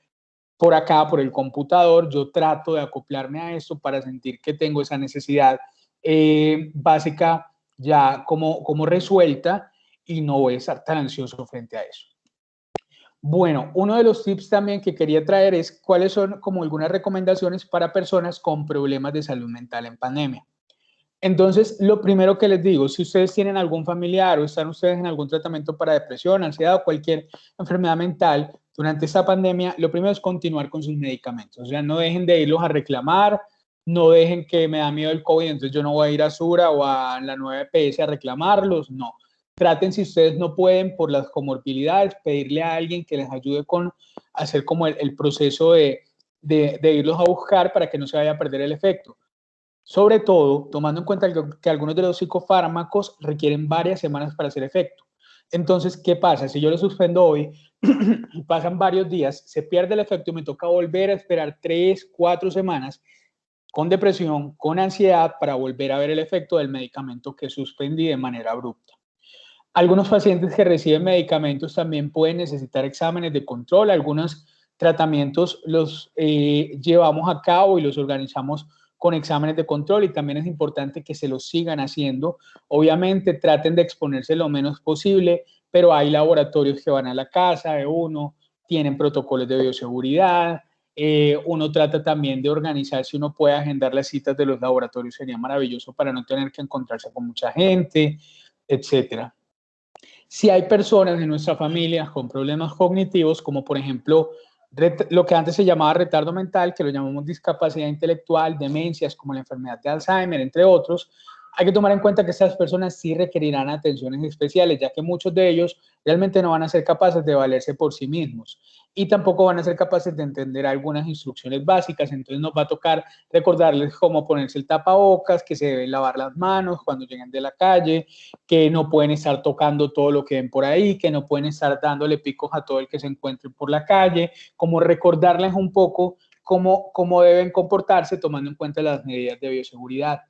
[SPEAKER 2] por acá, por el computador, yo trato de acoplarme a esto para sentir que tengo esa necesidad básica ya como resuelta y no voy a estar tan ansioso frente a eso. Bueno, uno de los tips también que quería traer es cuáles son como algunas recomendaciones para personas con problemas de salud mental en pandemia. Entonces, lo primero que les digo, si ustedes tienen algún familiar o están ustedes en algún tratamiento para depresión, ansiedad o cualquier enfermedad mental durante esta pandemia, lo primero es continuar con sus medicamentos. O sea, no dejen de irlos a reclamar, no dejen que me da miedo el COVID, entonces yo no voy a ir a Sura o a la 9PS a reclamarlos, no. Traten, si ustedes no pueden por las comorbilidades, pedirle a alguien que les ayude con hacer como el proceso de irlos a buscar para que no se vaya a perder el efecto. Sobre todo, tomando en cuenta que algunos de los psicofármacos requieren varias semanas para hacer efecto. Entonces, ¿qué pasa? Si yo lo suspendo hoy, pasan varios días, se pierde el efecto y me toca volver a esperar 3, 4 semanas con depresión, con ansiedad, para volver a ver el efecto del medicamento que suspendí de manera abrupta. Algunos pacientes que reciben medicamentos también pueden necesitar exámenes de control. Algunos tratamientos los llevamos a cabo y los organizamos con exámenes de control y también es importante que se los sigan haciendo. Obviamente traten de exponerse lo menos posible, pero hay laboratorios que van a la casa de uno, tienen protocolos de bioseguridad. Uno trata también de organizar, si uno puede agendar las citas de los laboratorios, sería maravilloso para no tener que encontrarse con mucha gente, etcétera. Si hay personas en nuestra familia con problemas cognitivos, como por ejemplo lo que antes se llamaba retardo mental, que lo llamamos discapacidad intelectual, demencias como la enfermedad de Alzheimer, entre otros, hay que tomar en cuenta que estas personas sí requerirán atenciones especiales, ya que muchos de ellos realmente no van a ser capaces de valerse por sí mismos y tampoco van a ser capaces de entender algunas instrucciones básicas, entonces nos va a tocar recordarles cómo ponerse el tapabocas, que se deben lavar las manos cuando lleguen de la calle, que no pueden estar tocando todo lo que ven por ahí, que no pueden estar dándole picos a todo el que se encuentre por la calle, como recordarles un poco cómo deben comportarse tomando en cuenta las medidas de bioseguridad.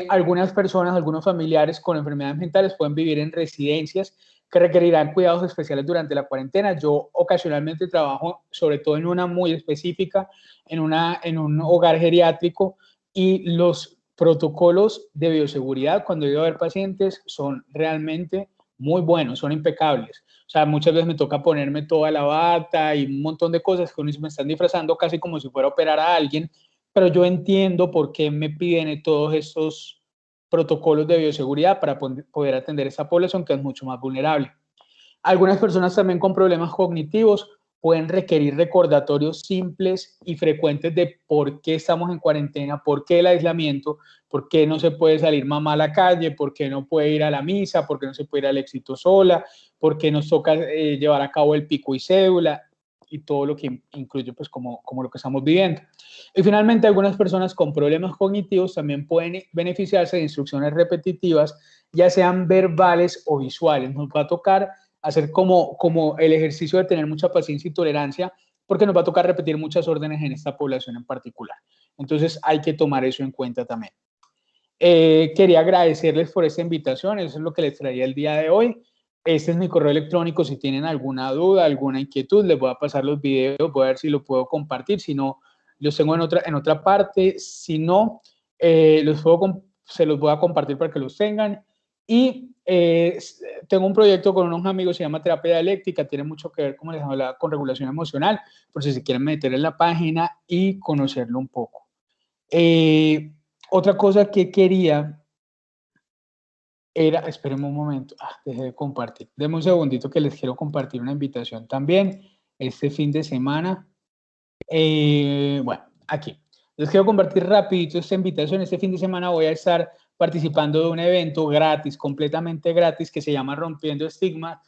[SPEAKER 2] Algunas personas, algunos familiares con enfermedades mentales pueden vivir en residencias que requerirán cuidados especiales durante la cuarentena. Yo ocasionalmente trabajo sobre todo en una muy específica, en un hogar geriátrico, y los protocolos de bioseguridad cuando yo voy a ver pacientes son realmente muy buenos, son impecables. O sea, muchas veces me toca ponerme toda la bata y un montón de cosas que me están disfrazando casi como si fuera a operar a alguien, pero yo entiendo por qué me piden todos estos protocolos de bioseguridad para poder atender a esta población que es mucho más vulnerable. Algunas personas también con problemas cognitivos pueden requerir recordatorios simples y frecuentes de por qué estamos en cuarentena, por qué el aislamiento, por qué no se puede salir mamá a la calle, por qué no puede ir a la misa, por qué no se puede ir al éxito sola, por qué nos toca llevar a cabo el pico y cédula y todo lo que incluye pues como lo que estamos viviendo. Y finalmente algunas personas con problemas cognitivos también pueden beneficiarse de instrucciones repetitivas, ya sean verbales o visuales. Nos va a tocar hacer como el ejercicio de tener mucha paciencia y tolerancia, porque nos va a tocar repetir muchas órdenes en esta población en particular. Entonces hay que tomar eso en cuenta también. Quería agradecerles por esta invitación, eso es lo que les traía el día de hoy. Este es mi correo electrónico, si tienen alguna duda, alguna inquietud, les voy a pasar los videos, voy a ver si lo puedo compartir, si no, los tengo en otra parte, si no, se los voy a compartir para que los tengan. Y tengo un proyecto con unos amigos, se llama Terapia Dialéctica, tiene mucho que ver, como les hablaba, con regulación emocional, por si se quieren meter en la página y conocerlo un poco. Otra cosa que quería era, espérenme un momento, dejé de compartir, denme un segundito que les quiero compartir una invitación también, este fin de semana. Bueno, aquí, les quiero compartir rapidito esta invitación. Este fin de semana voy a estar participando de un evento gratis, completamente gratis, que se llama Rompiendo Estigma.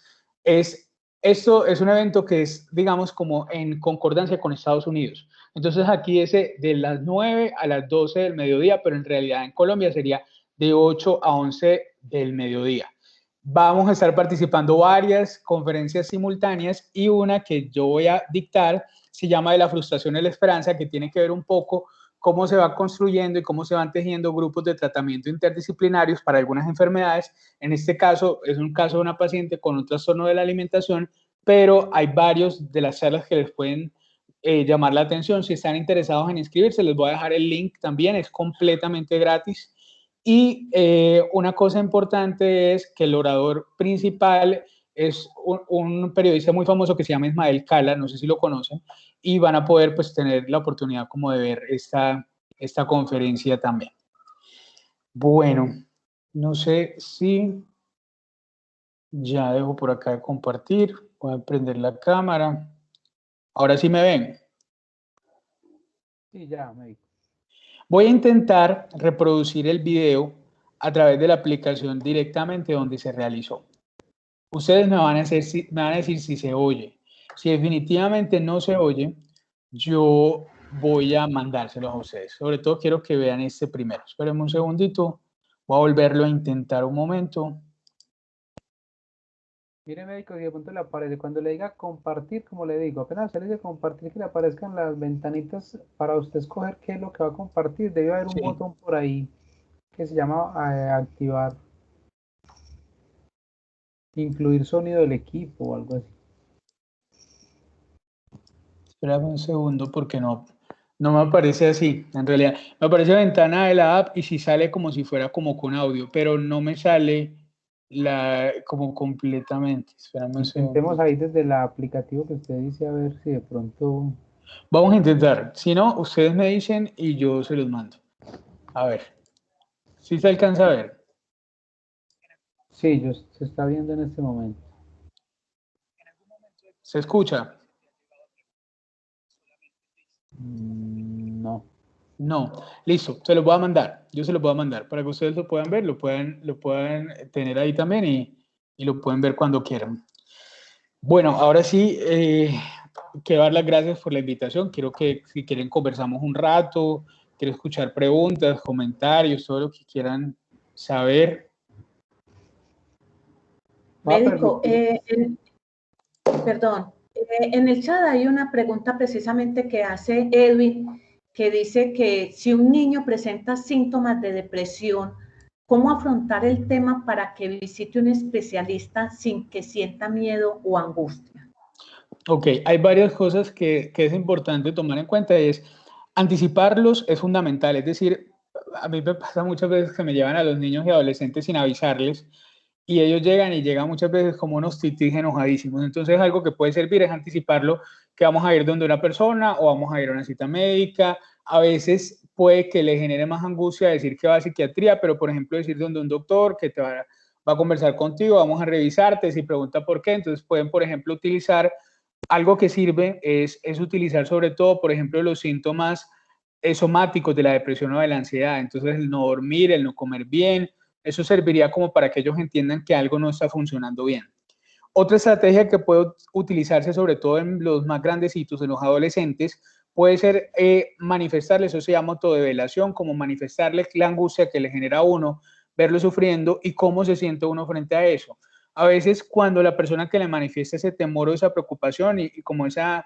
[SPEAKER 2] Esto es un evento que es, digamos, como en concordancia con Estados Unidos. Entonces aquí es de las 9 a las 12 del mediodía, pero en realidad en Colombia sería de 8 a 11 del mediodía. Vamos a estar participando varias conferencias simultáneas y una que yo voy a dictar se llama De la frustración y la esperanza, que tiene que ver un poco cómo se va construyendo y cómo se van tejiendo grupos de tratamiento interdisciplinarios para algunas enfermedades. En este caso, es un caso de una paciente con un trastorno de la alimentación, pero hay varios de las charlas que les pueden llamar la atención. Si están interesados en inscribirse, les voy a dejar el link también, es completamente gratis. Y una cosa importante es que el orador principal es un periodista muy famoso que se llama Ismael Cala, no sé si lo conocen, y van a poder pues tener la oportunidad como de ver esta conferencia también. Bueno, no sé si ya dejo por acá de compartir, voy a prender la cámara. Ahora sí me ven.
[SPEAKER 3] Sí, ya, me dijo.
[SPEAKER 2] Voy a intentar reproducir el video a través de la aplicación directamente donde se realizó. Ustedes me van a decir si se oye. Si definitivamente no se oye, yo voy a mandárselos a ustedes. Sobre todo quiero que vean este primero. Espérenme un segundito. Voy a volverlo a intentar un momento.
[SPEAKER 3] Mire, médico, si de pronto le aparece, cuando le diga compartir, como le digo, apenas se le dice compartir, que le aparezcan las ventanitas para usted escoger qué es lo que va a compartir. Debe haber un botón por ahí que se llama activar, incluir sonido del equipo o algo así.
[SPEAKER 2] Espérame un segundo porque no me aparece así. En realidad, me aparece ventana de la app y si sale como si fuera como con audio, pero no me sale como completamente. Espérame un segundo.
[SPEAKER 3] Intentemos ahí desde el aplicativo que usted dice, a ver si de pronto...
[SPEAKER 2] Vamos a intentar. Si no, ustedes me dicen y yo se los mando. A ver. ¿Sí se alcanza a ver?
[SPEAKER 3] Sí, se está viendo en este momento.
[SPEAKER 2] ¿Se escucha?
[SPEAKER 3] No.
[SPEAKER 2] No. Listo, se los voy a mandar. Yo se los voy a mandar para que ustedes lo puedan ver, lo puedan tener ahí también y lo pueden ver cuando quieran. Bueno, ahora sí, quiero dar las gracias por la invitación. Quiero que si quieren conversamos un rato, quiero escuchar preguntas, comentarios, todo lo que quieran saber.
[SPEAKER 1] Médico, perdón, en el chat hay una pregunta precisamente que hace Edwin, que dice que si un niño presenta síntomas de depresión, ¿cómo afrontar el tema para que visite un especialista sin que sienta miedo o angustia?
[SPEAKER 2] Ok, hay varias cosas que es importante tomar en cuenta. Anticiparlos es fundamental, es decir, a mí me pasa muchas veces que me llevan a los niños y adolescentes sin avisarles y ellos llegan muchas veces como unos titis enojadísimos. Entonces algo que puede servir es anticiparlo, que vamos a ir donde una persona o vamos a ir a una cita médica. A veces puede que le genere más angustia decir que va a psiquiatría, pero por ejemplo decir donde un doctor que te va a conversar contigo, vamos a revisarte, si pregunta por qué, entonces pueden por ejemplo utilizar algo que sirve es utilizar sobre todo, por ejemplo, los síntomas somáticos de la depresión o de la ansiedad. Entonces, el no dormir, el no comer bien, eso serviría como para que ellos entiendan que algo no está funcionando bien. Otra estrategia que puede utilizarse sobre todo en los más grandecitos, en los adolescentes, puede ser manifestarles, eso se llama autodevelación, como manifestarles la angustia que le genera a uno, verlo sufriendo y cómo se siente uno frente a eso. A veces cuando la persona que le manifiesta ese temor o esa preocupación y como esa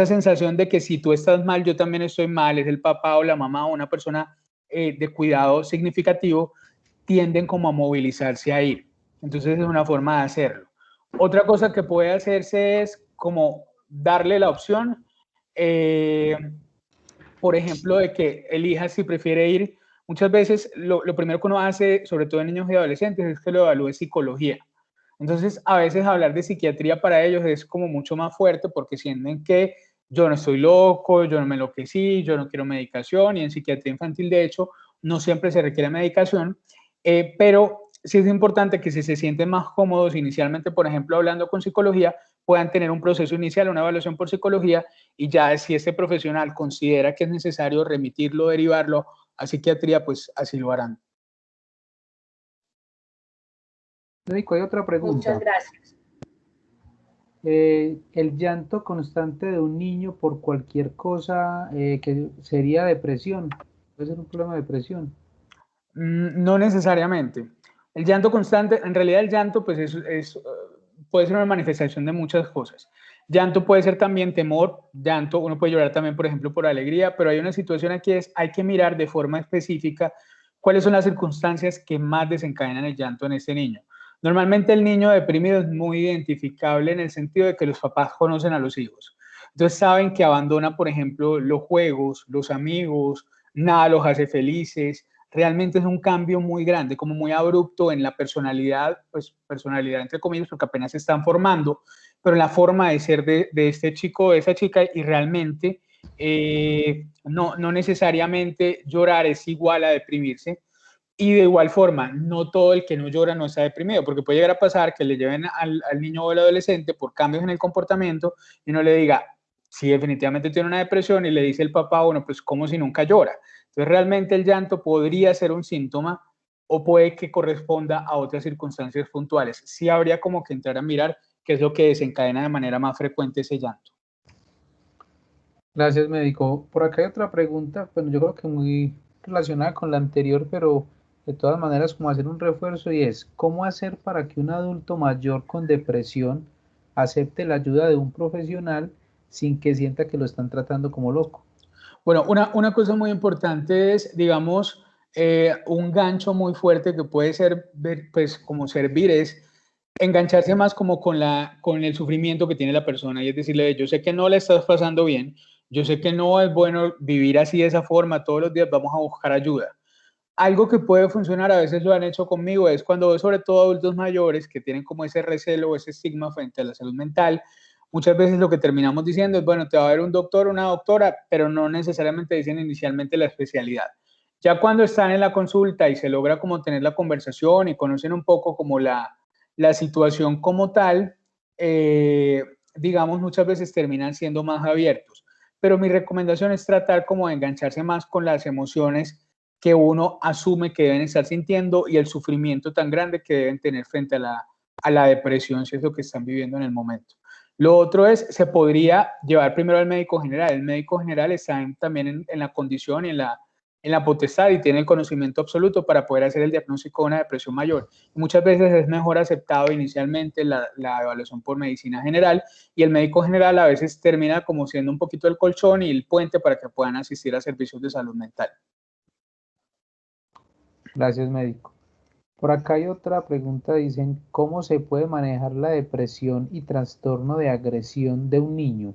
[SPEAKER 2] sensación de que si tú estás mal, yo también estoy mal, es el papá o la mamá o una persona de cuidado significativo, tienden como a movilizarse a ir. Entonces es una forma de hacerlo. Otra cosa que puede hacerse es como darle la opción, por ejemplo, de que elija si prefiere ir. Muchas veces lo primero que uno hace, sobre todo en niños y adolescentes, es que lo evalúe psicología. Entonces, a veces hablar de psiquiatría para ellos es como mucho más fuerte porque sienten que yo no estoy loco, yo no me enloquecí, yo no quiero medicación y en psiquiatría infantil, de hecho, no siempre se requiere medicación, pero sí es importante que si se sienten más cómodos inicialmente, por ejemplo, hablando con psicología, puedan tener un proceso inicial, una evaluación por psicología y ya si este profesional considera que es necesario remitirlo, derivarlo a psiquiatría, pues así lo harán.
[SPEAKER 3] Médico, hay otra
[SPEAKER 1] Muchas
[SPEAKER 3] pregunta.
[SPEAKER 1] gracias.
[SPEAKER 3] El llanto constante de un niño por cualquier cosa que sería depresión, puede ser un problema de depresión.
[SPEAKER 2] No necesariamente. El llanto constante, en realidad el llanto pues puede ser una manifestación de muchas cosas. Llanto puede ser también temor, llanto, uno puede llorar también, por ejemplo, por alegría, pero hay una situación aquí, hay que mirar de forma específica cuáles son las circunstancias que más desencadenan el llanto en este niño. Normalmente el niño deprimido es muy identificable en el sentido de que los papás conocen a los hijos. Entonces saben que abandona, por ejemplo, los juegos, los amigos, nada los hace felices. Realmente es un cambio muy grande, como muy abrupto en la personalidad, pues personalidad entre comillas, porque apenas se están formando, pero en la forma de ser de este chico o de esa chica y realmente no necesariamente llorar es igual a deprimirse. Y de igual forma, no todo el que no llora no está deprimido, porque puede llegar a pasar que le lleven al niño o al adolescente por cambios en el comportamiento y no le diga, si definitivamente tiene una depresión y le dice el papá, bueno, pues como si nunca llora. Entonces realmente el llanto podría ser un síntoma o puede que corresponda a otras circunstancias puntuales. Sí habría como que entrar a mirar qué es lo que desencadena de manera más frecuente ese llanto.
[SPEAKER 3] Gracias, médico. Por acá hay otra pregunta, bueno, yo creo que muy relacionada con la anterior, pero de todas maneras como hacer un refuerzo y es, ¿cómo hacer para que un adulto mayor con depresión acepte la ayuda de un profesional sin que sienta que lo están tratando como loco?
[SPEAKER 2] Bueno, una cosa muy importante es, digamos, un gancho muy fuerte que puede ser, pues, como servir es engancharse más como con el sufrimiento que tiene la persona y es decirle, yo sé que no la estás pasando bien, yo sé que no es bueno vivir así de esa forma todos los días, vamos a buscar ayuda. Algo que puede funcionar, a veces lo han hecho conmigo, es cuando sobre todo adultos mayores que tienen como ese recelo o ese estigma frente a la salud mental, muchas veces lo que terminamos diciendo es, bueno, te va a ver un doctor o una doctora, pero no necesariamente dicen inicialmente la especialidad. Ya cuando están en la consulta y se logra como tener la conversación y conocen un poco como la situación como tal, digamos, muchas veces terminan siendo más abiertos. Pero mi recomendación es tratar como de engancharse más con las emociones que uno asume que deben estar sintiendo y el sufrimiento tan grande que deben tener frente a la depresión, si es lo que están viviendo en el momento. Lo otro es, se podría llevar primero al médico general. El médico general está también en la condición y en la potestad y tiene el conocimiento absoluto para poder hacer el diagnóstico de una depresión mayor. Muchas veces es mejor aceptado inicialmente la evaluación por medicina general y el médico general a veces termina como siendo un poquito el colchón y el puente para que puedan asistir a servicios de salud mental.
[SPEAKER 3] Gracias, médico. Por acá hay otra pregunta, dicen, ¿cómo se puede manejar la depresión y trastorno de agresión de un niño?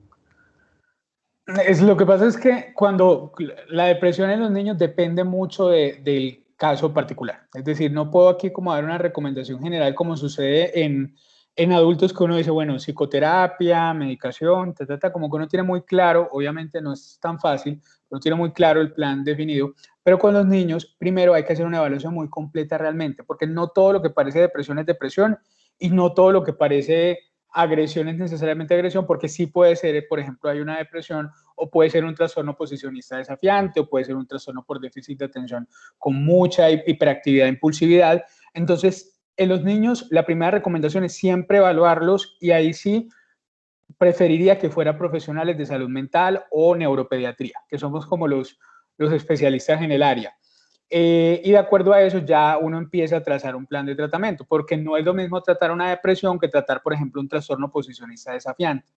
[SPEAKER 2] Lo que pasa es que cuando la depresión en los niños depende mucho del caso particular. Es decir, no puedo aquí como dar una recomendación general como sucede en adultos que uno dice, bueno, psicoterapia, medicación, como que uno tiene muy claro, obviamente no es tan fácil, no tiene muy claro el plan definido, pero con los niños primero hay que hacer una evaluación muy completa realmente, porque no todo lo que parece depresión es depresión y no todo lo que parece agresión es necesariamente agresión, porque sí puede ser, por ejemplo, hay una depresión o puede ser un trastorno posicionista desafiante o puede ser un trastorno por déficit de atención con mucha hiperactividad e impulsividad. Entonces, en los niños, la primera recomendación es siempre evaluarlos y ahí sí preferiría que fueran profesionales de salud mental o neuropediatría, que somos como los especialistas en el área. Y de acuerdo a eso ya uno empieza a trazar un plan de tratamiento, porque no es lo mismo tratar una depresión que tratar, por ejemplo, un trastorno posicionista desafiante,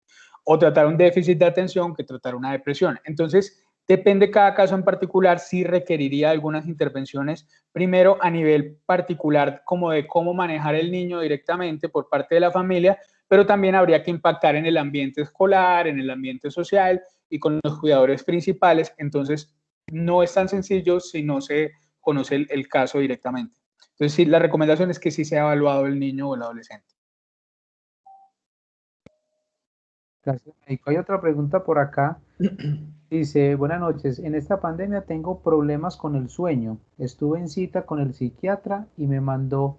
[SPEAKER 2] o tratar un déficit de atención que tratar una depresión. Entonces, depende cada caso en particular, si requeriría algunas intervenciones, primero a nivel particular, como de cómo manejar el niño directamente por parte de la familia, pero también habría que impactar en el ambiente escolar, en el ambiente social y con los cuidadores principales. Entonces, no es tan sencillo si no se conoce el caso directamente. Entonces, sí, la recomendación es que sí sea evaluado el niño o el adolescente.
[SPEAKER 3] Gracias, médico. Hay otra pregunta por acá. Dice, buenas noches. En esta pandemia tengo problemas con el sueño. Estuve en cita con el psiquiatra y me mandó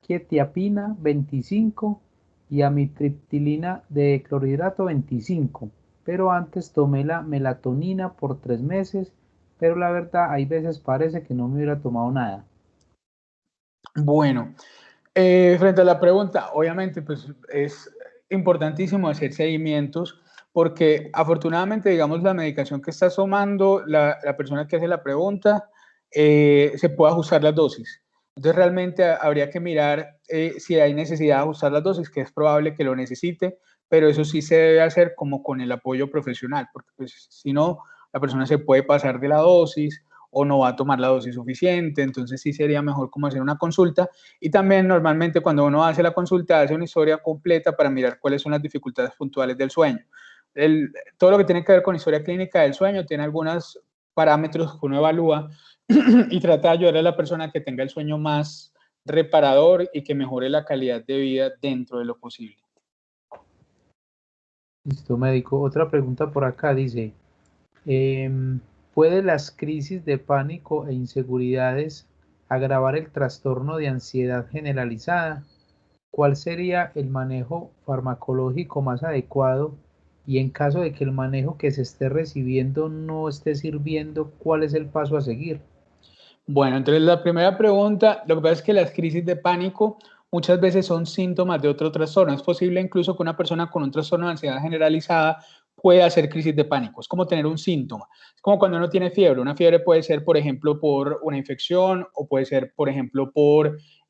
[SPEAKER 3] quetiapina 25 y amitriptilina de clorhidrato 25. Pero antes tomé la melatonina por 3 meses, pero la verdad, hay veces parece que no me hubiera tomado nada.
[SPEAKER 2] Bueno, frente a la pregunta, obviamente, pues es importantísimo hacer seguimientos porque afortunadamente, digamos, la medicación que está tomando la persona que hace la pregunta, se puede ajustar las dosis. Entonces, realmente habría que mirar si hay necesidad de ajustar las dosis, que es probable que lo necesite, pero eso sí se debe hacer como con el apoyo profesional, porque pues, si no, la persona se puede pasar de la dosis o no va a tomar la dosis suficiente, entonces sí sería mejor como hacer una consulta. Y también normalmente cuando uno hace la consulta hace una historia completa para mirar cuáles son las dificultades puntuales del sueño. Todo lo que tiene que ver con historia clínica del sueño tiene algunos parámetros que uno evalúa y trata de ayudar a la persona a que tenga el sueño más reparador y que mejore la calidad de vida dentro de lo posible.
[SPEAKER 3] Listo, médico. Otra pregunta por acá dice, ¿puede las crisis de pánico e inseguridades agravar el trastorno de ansiedad generalizada? ¿Cuál sería el manejo farmacológico más adecuado? Y en caso de que el manejo que se esté recibiendo no esté sirviendo, ¿cuál es el paso a seguir?
[SPEAKER 2] Bueno, entonces la primera pregunta, lo que pasa es que las crisis de pánico muchas veces son síntomas de otro trastorno. Es posible incluso que una persona con un trastorno de ansiedad generalizada pueda hacer crisis de pánico. Es como tener un síntoma. Es como cuando uno tiene fiebre. Una fiebre puede ser, por ejemplo, por una infección o puede ser, por ejemplo,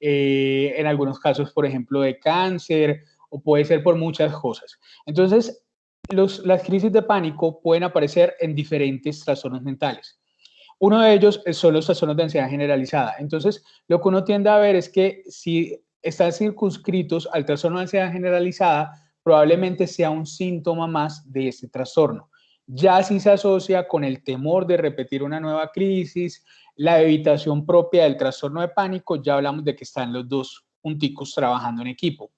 [SPEAKER 2] en algunos casos, por ejemplo, de cáncer o puede ser por muchas cosas. Entonces, las crisis de pánico pueden aparecer en diferentes trastornos mentales. Uno de ellos son los trastornos de ansiedad generalizada. Entonces, lo que uno tiende a ver es que si están circunscritos al trastorno de ansiedad generalizada, probablemente sea un síntoma más de este trastorno. Ya si se asocia con el temor de repetir una nueva crisis, la evitación propia del trastorno de pánico, ya hablamos de que están los dos punticos trabajando en equipo.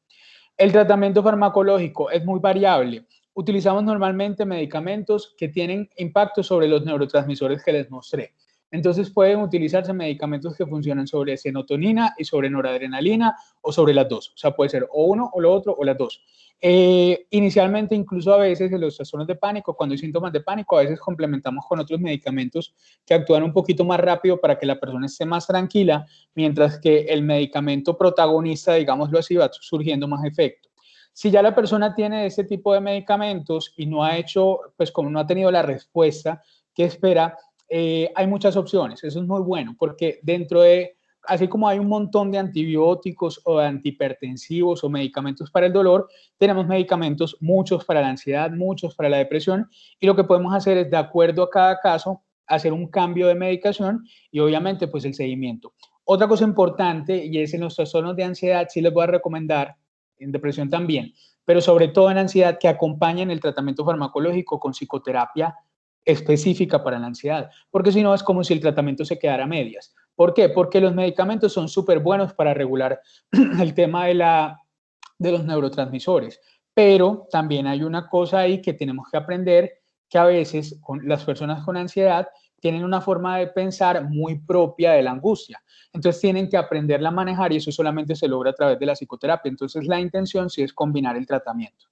[SPEAKER 2] El tratamiento farmacológico es muy variable. Utilizamos normalmente medicamentos que tienen impacto sobre los neurotransmisores que les mostré. Entonces pueden utilizarse medicamentos que funcionan sobre serotonina y sobre noradrenalina o sobre las dos. O sea, puede ser o uno o lo otro o las dos. Inicialmente, incluso a veces en los trastornos de pánico, cuando hay síntomas de pánico, a veces complementamos con otros medicamentos que actúan un poquito más rápido para que la persona esté más tranquila, mientras que el medicamento protagonista, digámoslo así, va surgiendo más efecto. Si ya la persona tiene ese tipo de medicamentos y no ha hecho, pues como no ha tenido la respuesta que espera, hay muchas opciones. Eso es muy bueno porque dentro de, así como hay un montón de antibióticos o de antihipertensivos o medicamentos para el dolor, tenemos medicamentos, muchos para la ansiedad, muchos para la depresión, y lo que podemos hacer es, de acuerdo a cada caso, hacer un cambio de medicación y obviamente pues el seguimiento. Otra cosa importante, y es en los trastornos de ansiedad, sí les voy a recomendar, en depresión también, pero sobre todo en ansiedad, que acompañen el tratamiento farmacológico con psicoterapia específica para la ansiedad, porque si no es como si el tratamiento se quedara a medias. ¿Por qué? Porque los medicamentos son súper buenos para regular el tema de los neurotransmisores, pero también hay una cosa ahí que tenemos que aprender, que a veces las personas con ansiedad tienen una forma de pensar muy propia de la angustia. Entonces tienen que aprenderla a manejar y eso solamente se logra a través de la psicoterapia. Entonces la intención sí es combinar el tratamiento.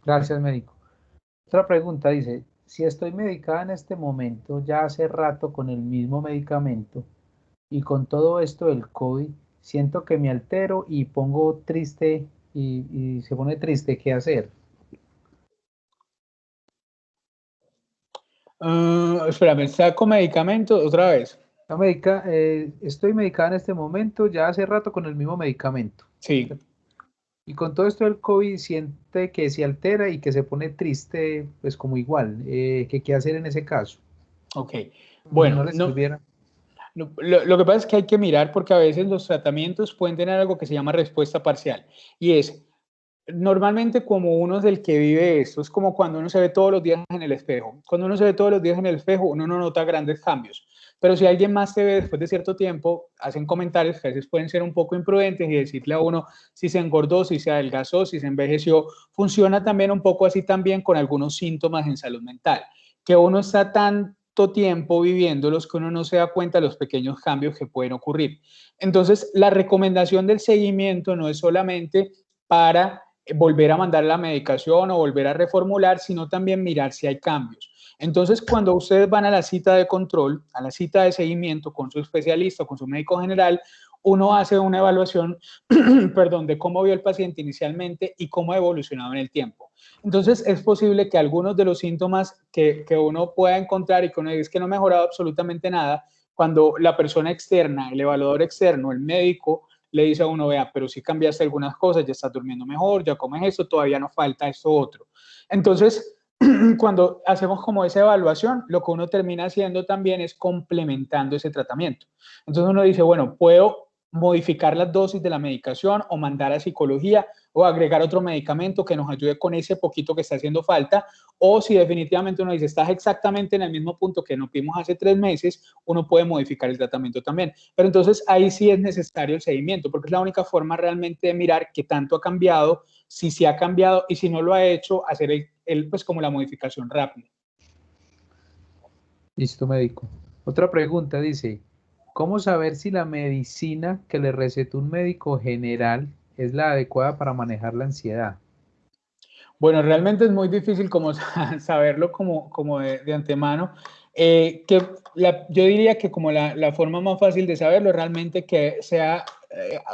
[SPEAKER 3] Gracias, médico. Otra pregunta dice, si estoy medicada en este momento, ya hace rato con el mismo medicamento, y con todo esto del COVID, siento que me altero y pongo triste y se pone triste, ¿qué hacer?
[SPEAKER 2] Espérame, ¿saco medicamentos otra vez?
[SPEAKER 3] Estoy medicada en este momento, ya hace rato con el mismo medicamento.
[SPEAKER 2] Sí.
[SPEAKER 3] Y con todo esto del COVID siente que se altera y que se pone triste, pues como igual. ¿Qué hacer en ese caso?
[SPEAKER 2] Ok.
[SPEAKER 3] Como si
[SPEAKER 2] Bueno,
[SPEAKER 3] no le sirviera.
[SPEAKER 2] lo que pasa es que hay que mirar porque a veces los tratamientos pueden tener algo que se llama respuesta parcial. Y es, normalmente como uno es el que vive esto, es como cuando uno se ve todos los días en el espejo. Cuando uno se ve todos los días en el espejo, uno no nota grandes cambios. Pero si alguien más te ve después de cierto tiempo, hacen comentarios que a veces pueden ser un poco imprudentes y decirle a uno si se engordó, si se adelgazó, si se envejeció. Funciona también un poco así también con algunos síntomas en salud mental, que uno está tanto tiempo viviéndolos que uno no se da cuenta de los pequeños cambios que pueden ocurrir. Entonces, la recomendación del seguimiento no es solamente para volver a mandar la medicación o volver a reformular, sino también mirar si hay cambios. Entonces, cuando ustedes van a la cita de control, a la cita de seguimiento con su especialista, con su médico general, uno hace una evaluación, perdón, de cómo vio el paciente inicialmente y cómo ha evolucionado en el tiempo. Entonces, es posible que algunos de los síntomas que uno pueda encontrar y que uno dice que no ha mejorado absolutamente nada, cuando la persona externa, el evaluador externo, el médico, le dice a uno, vea, pero si cambiaste algunas cosas, ya estás durmiendo mejor, ya comes esto, todavía no falta esto otro. Entonces, cuando hacemos como esa evaluación, lo que uno termina haciendo también es complementando ese tratamiento. Entonces uno dice, bueno, puedo modificar las dosis de la medicación o mandar a psicología o agregar otro medicamento que nos ayude con ese poquito que está haciendo falta, o si definitivamente uno dice, estás exactamente en el mismo punto que nos vimos hace 3 meses, uno puede modificar el tratamiento también. Pero entonces ahí sí es necesario el seguimiento, porque es la única forma realmente de mirar qué tanto ha cambiado, si se ha cambiado y si no lo ha hecho, hacer pues como la modificación rápida.
[SPEAKER 3] Listo, médico. Otra pregunta dice, ¿cómo saber si la medicina que le recetó un médico general es la adecuada para manejar la ansiedad?
[SPEAKER 2] Bueno, realmente es muy difícil como saberlo como de antemano. Yo diría que como la forma más fácil de saberlo es realmente que sea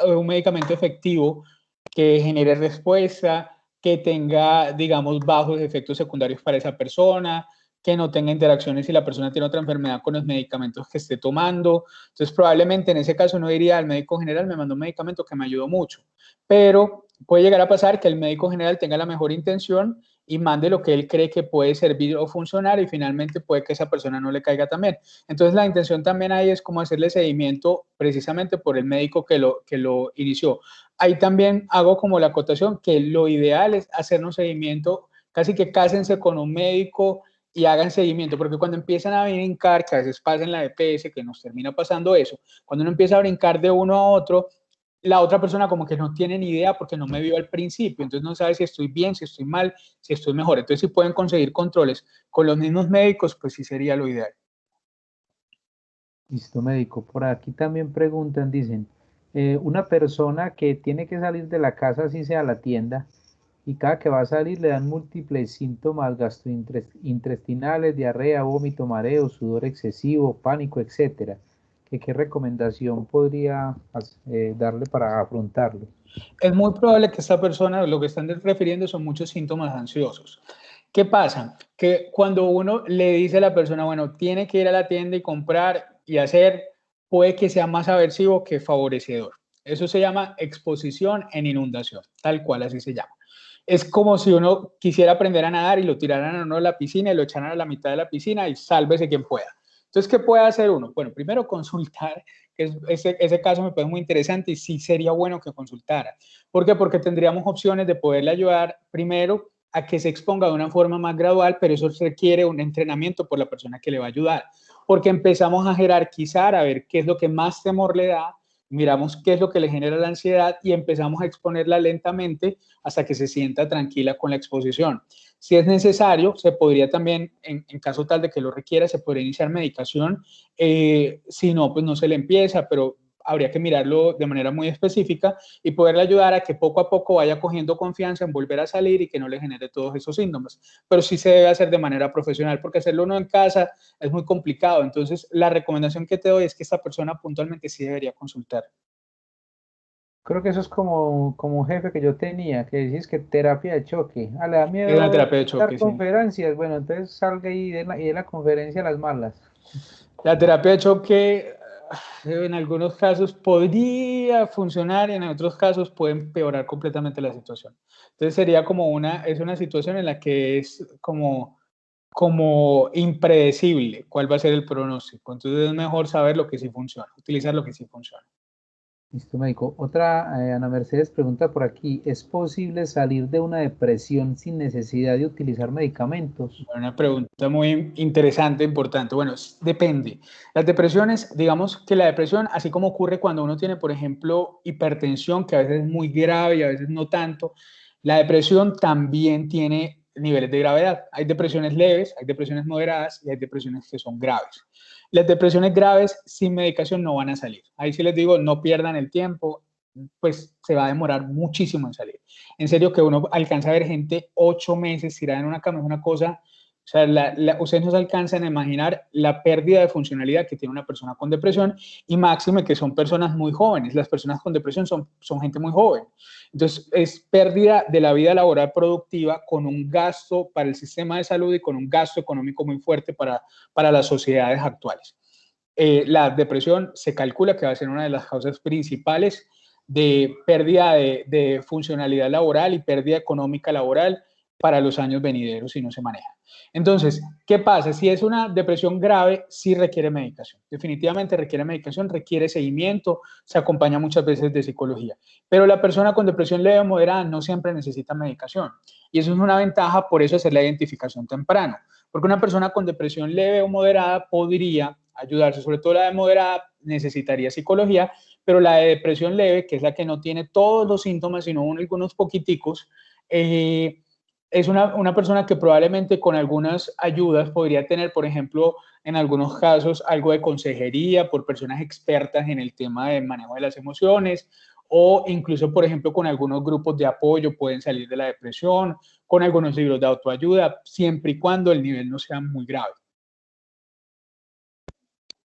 [SPEAKER 2] un medicamento efectivo, que genere respuesta, que tenga, digamos, bajos efectos secundarios para esa persona, que no tenga interacciones si la persona tiene otra enfermedad con los medicamentos que esté tomando. Entonces, probablemente en ese caso no diría al médico general, me mandó un medicamento que me ayudó mucho, pero puede llegar a pasar que el médico general tenga la mejor intención y mande lo que él cree que puede servir o funcionar y finalmente puede que esa persona no le caiga también. Entonces la intención también ahí es como hacerle seguimiento precisamente por el médico que lo inició. Ahí también hago como la acotación que lo ideal es hacernos seguimiento, casi que cásense con un médico y hagan seguimiento, porque cuando empiezan a brincar, que a veces pasa en la EPS, que nos termina pasando eso, cuando uno empieza a brincar de uno a otro, la otra persona como que no tiene ni idea porque no me vio al principio, entonces no sabe si estoy bien, si estoy mal, si estoy mejor. Entonces, si pueden conseguir controles con los mismos médicos, pues sí sería lo ideal.
[SPEAKER 3] Listo, médico. Por aquí también preguntan, dicen, una persona que tiene que salir de la casa, así sea a la tienda, y cada que va a salir le dan múltiples síntomas gastrointestinales, diarrea, vómito, mareo, sudor excesivo, pánico, etcétera. ¿Qué recomendación podría darle para afrontarlo?
[SPEAKER 2] Es muy probable que esta persona, lo que están refiriendo son muchos síntomas ansiosos. ¿Qué pasa? Que cuando uno le dice a la persona, bueno, tiene que ir a la tienda y comprar y hacer, puede que sea más aversivo que favorecedor. Eso se llama exposición en inundación, tal cual así se llama. Es como si uno quisiera aprender a nadar y lo tiraran a uno a la piscina y lo echaran a la mitad de la piscina y sálvese quien pueda. Entonces, ¿qué puede hacer uno? Bueno, primero consultar, que ese caso me parece muy interesante y sí sería bueno que consultara. ¿Por qué? Porque tendríamos opciones de poderle ayudar primero a que se exponga de una forma más gradual, pero eso requiere un entrenamiento por la persona que le va a ayudar, porque empezamos a jerarquizar, a ver qué es lo que más temor le da, miramos qué es lo que le genera la ansiedad y empezamos a exponerla lentamente hasta que se sienta tranquila con la exposición. Si es necesario, se podría también, en caso tal de que lo requiera, se podría iniciar medicación. Si no, pues no se le empieza, pero habría que mirarlo de manera muy específica y poderle ayudar a que poco a poco vaya cogiendo confianza en volver a salir y que no le genere todos esos síntomas. Pero sí se debe hacer de manera profesional, porque hacerlo uno en casa es muy complicado. Entonces, la recomendación que te doy es que esta persona puntualmente sí debería consultar.
[SPEAKER 3] Creo que eso es como un jefe que yo tenía, que decís que terapia de choque. Le da
[SPEAKER 2] Es una
[SPEAKER 3] miedo
[SPEAKER 2] terapia de
[SPEAKER 3] dar
[SPEAKER 2] choque, sí.
[SPEAKER 3] conferencias. Bueno, entonces salga y de la conferencia a las malas.
[SPEAKER 2] La terapia de choque en algunos casos podría funcionar y en otros casos puede empeorar completamente la situación. Entonces sería es una situación en la que es como impredecible cuál va a ser el pronóstico. Entonces es mejor saber lo que sí funciona, utilizar lo que sí funciona.
[SPEAKER 3] Listo, médico. Otra, Ana Mercedes pregunta por aquí, ¿es posible salir de una depresión sin necesidad de utilizar medicamentos?
[SPEAKER 2] Una pregunta muy interesante, importante. Bueno, depende. Las depresiones, digamos que la depresión, así como ocurre cuando uno tiene, por ejemplo, hipertensión, que a veces es muy grave y a veces no tanto, la depresión también tiene niveles de gravedad. Hay depresiones leves, hay depresiones moderadas y hay depresiones que son graves. Las depresiones graves sin medicación no van a salir. Ahí sí les digo, no pierdan el tiempo, pues se va a demorar muchísimo en salir. En serio que uno alcanza a ver gente 8 meses tirada en una cama, es una cosa, o sea, ustedes no se alcanzan a imaginar la pérdida de funcionalidad que tiene una persona con depresión y máxime que son personas muy jóvenes. Las personas con depresión son gente muy joven. Entonces, es pérdida de la vida laboral productiva con un gasto para el sistema de salud y con un gasto económico muy fuerte para las sociedades actuales. La depresión se calcula que va a ser una de las causas principales de pérdida de funcionalidad laboral y pérdida económica laboral para los años venideros si no se maneja. Entonces, ¿qué pasa? Si es una depresión grave, sí requiere medicación. Definitivamente requiere medicación, requiere seguimiento, se acompaña muchas veces de psicología. Pero la persona con depresión leve o moderada no siempre necesita medicación. Y eso es una ventaja, por eso hacer la identificación temprano. Porque una persona con depresión leve o moderada podría ayudarse, sobre todo la de moderada necesitaría psicología, pero la de depresión leve, que es la que no tiene todos los síntomas, sino algunos poquiticos, es una persona que probablemente con algunas ayudas podría tener, por ejemplo, en algunos casos, algo de consejería por personas expertas en el tema de manejo de las emociones, o incluso, por ejemplo, con algunos grupos de apoyo pueden salir de la depresión, con algunos libros de autoayuda, siempre y cuando el nivel no sea muy grave.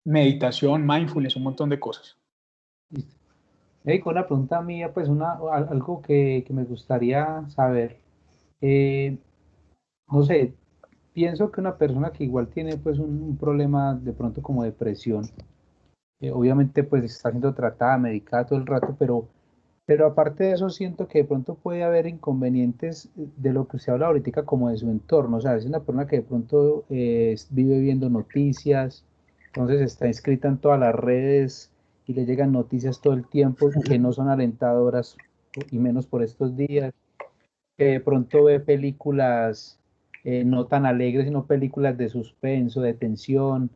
[SPEAKER 2] Meditación, mindfulness, un montón de cosas.
[SPEAKER 3] Listo. Médico, una pregunta mía, pues algo que me gustaría saber. No sé, pienso que una persona que igual tiene pues un problema de pronto como depresión, obviamente pues está siendo tratada, medicada todo el rato, pero aparte de eso siento que de pronto puede haber inconvenientes de lo que usted habla ahorita como de su entorno, o sea, es una persona que de pronto vive viendo noticias, entonces está inscrita en todas las redes y le llegan noticias todo el tiempo que no son alentadoras y menos por estos días, que de pronto ve películas no tan alegres, sino películas de suspenso, de tensión.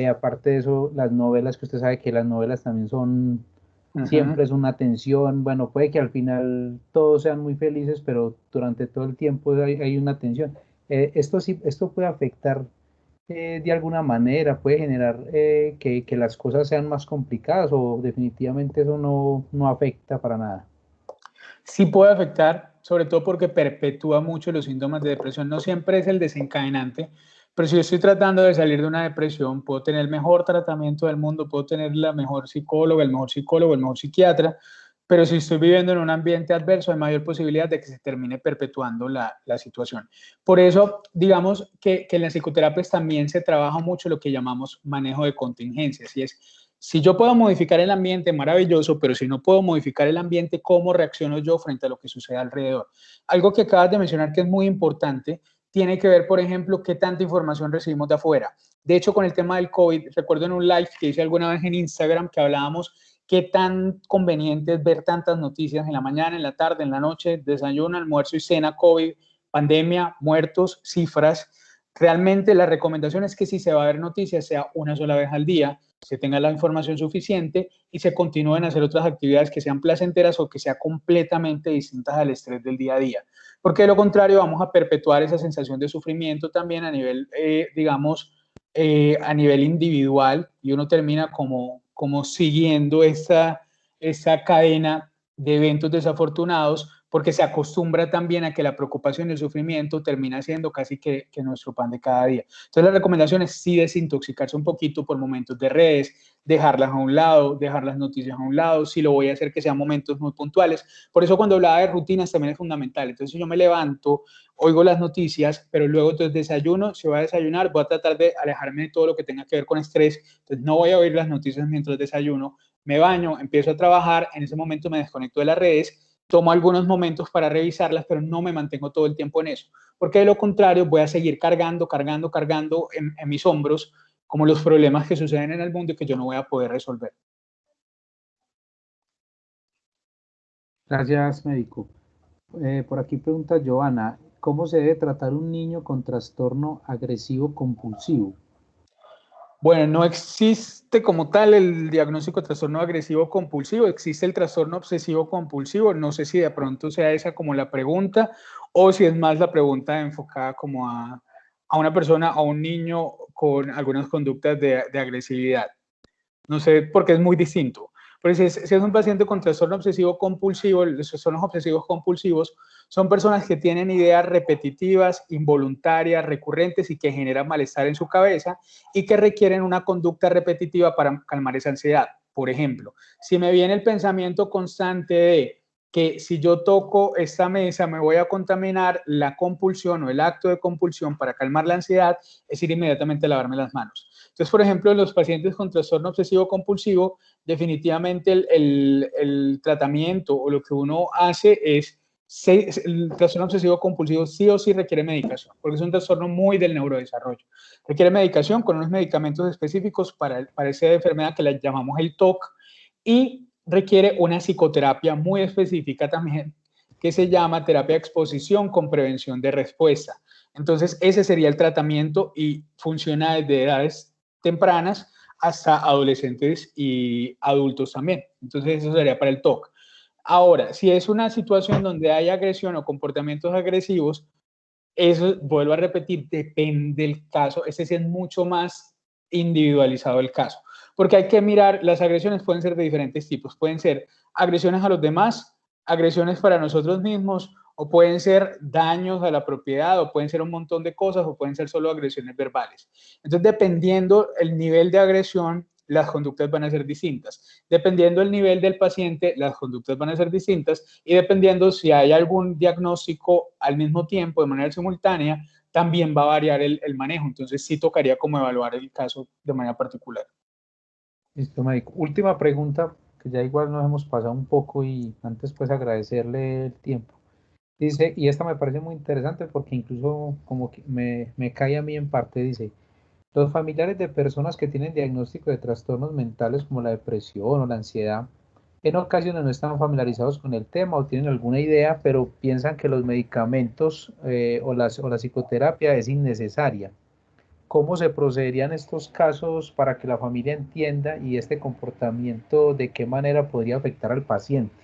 [SPEAKER 3] Aparte de eso, las novelas, que usted sabe que las novelas también son, siempre es una tensión. Bueno, puede que al final todos sean muy felices, pero durante todo el tiempo hay una tensión. Esto puede afectar de alguna manera, puede generar que las cosas sean más complicadas o definitivamente eso no afecta para nada.
[SPEAKER 2] Sí puede afectar, sobre todo porque perpetúa mucho los síntomas de depresión. No siempre es el desencadenante, pero si yo estoy tratando de salir de una depresión, puedo tener el mejor tratamiento del mundo, puedo tener la mejor psicóloga, el mejor psiquiatra, pero si estoy viviendo en un ambiente adverso, hay mayor posibilidad de que se termine perpetuando la situación. Por eso, digamos que en las psicoterapias también se trabaja mucho lo que llamamos manejo de contingencias, y es, si yo puedo modificar el ambiente, maravilloso, pero si no puedo modificar el ambiente, ¿cómo reacciono yo frente a lo que sucede alrededor? Algo que acabas de mencionar que es muy importante, tiene que ver, por ejemplo, qué tanta información recibimos de afuera. De hecho, con el tema del COVID, recuerdo en un live que hice alguna vez en Instagram que hablábamos qué tan conveniente es ver tantas noticias en la mañana, en la tarde, en la noche, desayuno, almuerzo y cena, COVID, pandemia, muertos, cifras. Realmente la recomendación es que si se va a ver noticias sea una sola vez al día, se tenga la información suficiente y se continúen a hacer otras actividades que sean placenteras o que sean completamente distintas al estrés del día a día. Porque de lo contrario vamos a perpetuar esa sensación de sufrimiento también a nivel, digamos, a nivel individual y uno termina como siguiendo esa cadena de eventos desafortunados porque se acostumbra también a que la preocupación y el sufrimiento termina siendo casi que nuestro pan de cada día. Entonces la recomendación es sí desintoxicarse un poquito por momentos de redes, dejarlas a un lado, dejar las noticias a un lado, si lo voy a hacer que sean momentos muy puntuales. Por eso cuando hablaba de rutinas también es fundamental. Entonces yo me levanto, oigo las noticias, pero luego entonces desayuno, si voy a desayunar, voy a tratar de alejarme de todo lo que tenga que ver con estrés, entonces no voy a oír las noticias mientras desayuno, me baño, empiezo a trabajar, en ese momento me desconecto de las redes, tomo algunos momentos para revisarlas, pero no me mantengo todo el tiempo en eso, porque de lo contrario voy a seguir cargando en mis hombros como los problemas que suceden en el mundo y que yo no voy a poder resolver.
[SPEAKER 3] Gracias, médico. Por aquí pregunta Joana, ¿cómo se debe tratar un niño con trastorno agresivo compulsivo?
[SPEAKER 2] Bueno, no existe como tal el diagnóstico de trastorno agresivo compulsivo, existe el trastorno obsesivo compulsivo. No sé si de pronto sea esa como la pregunta o si es más la pregunta enfocada como a una persona, a un niño con algunas conductas de agresividad. No sé, porque es muy distinto. Pero si es un paciente con trastorno obsesivo compulsivo, los trastornos obsesivos compulsivos son personas que tienen ideas repetitivas, involuntarias, recurrentes y que generan malestar en su cabeza y que requieren una conducta repetitiva para calmar esa ansiedad. Por ejemplo, si me viene el pensamiento constante de que si yo toco esta mesa me voy a contaminar, la compulsión o el acto de compulsión para calmar la ansiedad es ir inmediatamente a lavarme las manos. Entonces, por ejemplo, en los pacientes con trastorno obsesivo compulsivo, definitivamente el tratamiento o lo que uno hace es, el trastorno obsesivo compulsivo sí o sí requiere medicación, porque es un trastorno muy del neurodesarrollo. Requiere medicación con unos medicamentos específicos para esa enfermedad que la llamamos el TOC y requiere una psicoterapia muy específica también que se llama terapia de exposición con prevención de respuesta. Entonces, ese sería el tratamiento y funciona desde edades tempranas hasta adolescentes y adultos también. Entonces, eso sería para el TOC. Ahora, si es una situación donde hay agresión o comportamientos agresivos, eso, vuelvo a repetir, depende del caso. Ese sí es mucho más individualizado el caso. Porque hay que mirar, las agresiones pueden ser de diferentes tipos. Pueden ser agresiones a los demás, agresiones para nosotros mismos, o pueden ser daños a la propiedad, o pueden ser un montón de cosas, o pueden ser solo agresiones verbales. Entonces, dependiendo el nivel de agresión, las conductas van a ser distintas. Dependiendo del nivel del paciente, las conductas van a ser distintas y dependiendo si hay algún diagnóstico al mismo tiempo, de manera simultánea, también va a variar el manejo. Entonces, sí tocaría como evaluar el caso de manera particular.
[SPEAKER 3] Listo, médico. Última pregunta, que ya igual nos hemos pasado un poco y antes pues agradecerle el tiempo. Dice, y esta me parece muy interesante porque incluso como que me cae a mí en parte, dice, los familiares de personas que tienen diagnóstico de trastornos mentales como la depresión o la ansiedad, en ocasiones no están familiarizados con el tema o tienen alguna idea, pero piensan que los medicamentos o la psicoterapia es innecesaria. ¿Cómo se procedería en estos casos para que la familia entienda y este comportamiento de qué manera podría afectar al paciente?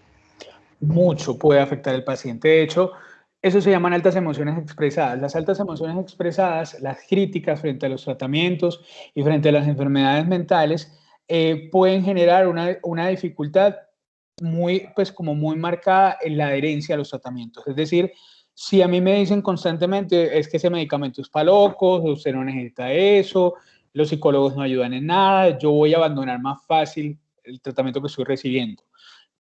[SPEAKER 2] Mucho puede afectar al paciente. De hecho, eso se llaman altas emociones expresadas. Las altas emociones expresadas, las críticas frente a los tratamientos y frente a las enfermedades mentales, pueden generar una dificultad muy, pues como muy marcada en la adherencia a los tratamientos. Es decir, si a mí me dicen constantemente es que ese medicamento es para locos, usted no necesita eso, los psicólogos no ayudan en nada, yo voy a abandonar más fácil el tratamiento que estoy recibiendo.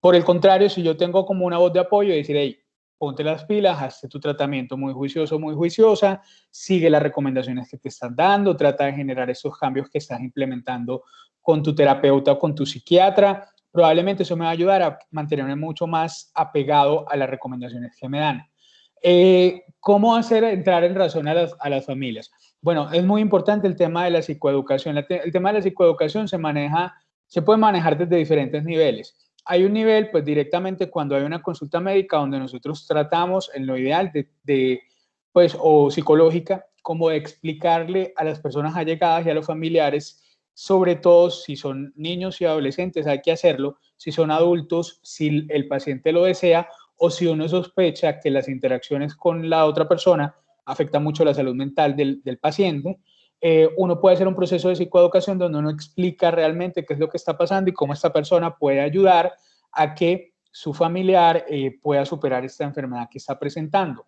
[SPEAKER 2] Por el contrario, si yo tengo como una voz de apoyo y decir, hey, ponte las pilas, hazte tu tratamiento muy juicioso, muy juiciosa, sigue las recomendaciones que te están dando, trata de generar esos cambios que estás implementando con tu terapeuta o con tu psiquiatra, probablemente eso me va a ayudar a mantenerme mucho más apegado a las recomendaciones que me dan. ¿Cómo hacer entrar en razón a las familias? Bueno, es muy importante el tema de la psicoeducación. El tema de la psicoeducación se puede manejar desde diferentes niveles. Hay un nivel, pues directamente cuando hay una consulta médica donde nosotros tratamos, en lo ideal, pues, o psicológica, como de explicarle a las personas allegadas y a los familiares, sobre todo si son niños y adolescentes, hay que hacerlo, si son adultos, si el paciente lo desea, o si uno sospecha que las interacciones con la otra persona afectan mucho la salud mental del paciente, uno puede hacer un proceso de psicoeducación donde uno explica realmente qué es lo que está pasando y cómo esta persona puede ayudar a que su familiar pueda superar esta enfermedad que está presentando.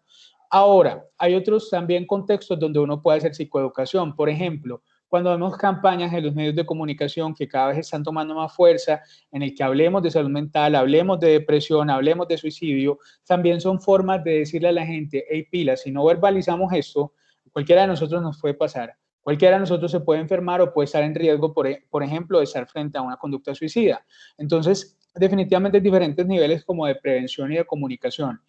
[SPEAKER 2] Ahora, hay otros también contextos donde uno puede hacer psicoeducación. Por ejemplo, cuando vemos campañas en los medios de comunicación que cada vez están tomando más fuerza, en el que hablemos de salud mental, hablemos de depresión, hablemos de suicidio, también son formas de decirle a la gente, hey, pila, si no verbalizamos esto, cualquiera de nosotros nos puede pasar. Cualquiera de nosotros se puede enfermar o puede estar en riesgo, por ejemplo, de estar frente a una conducta suicida. Entonces, definitivamente diferentes niveles como de prevención y de comunicación.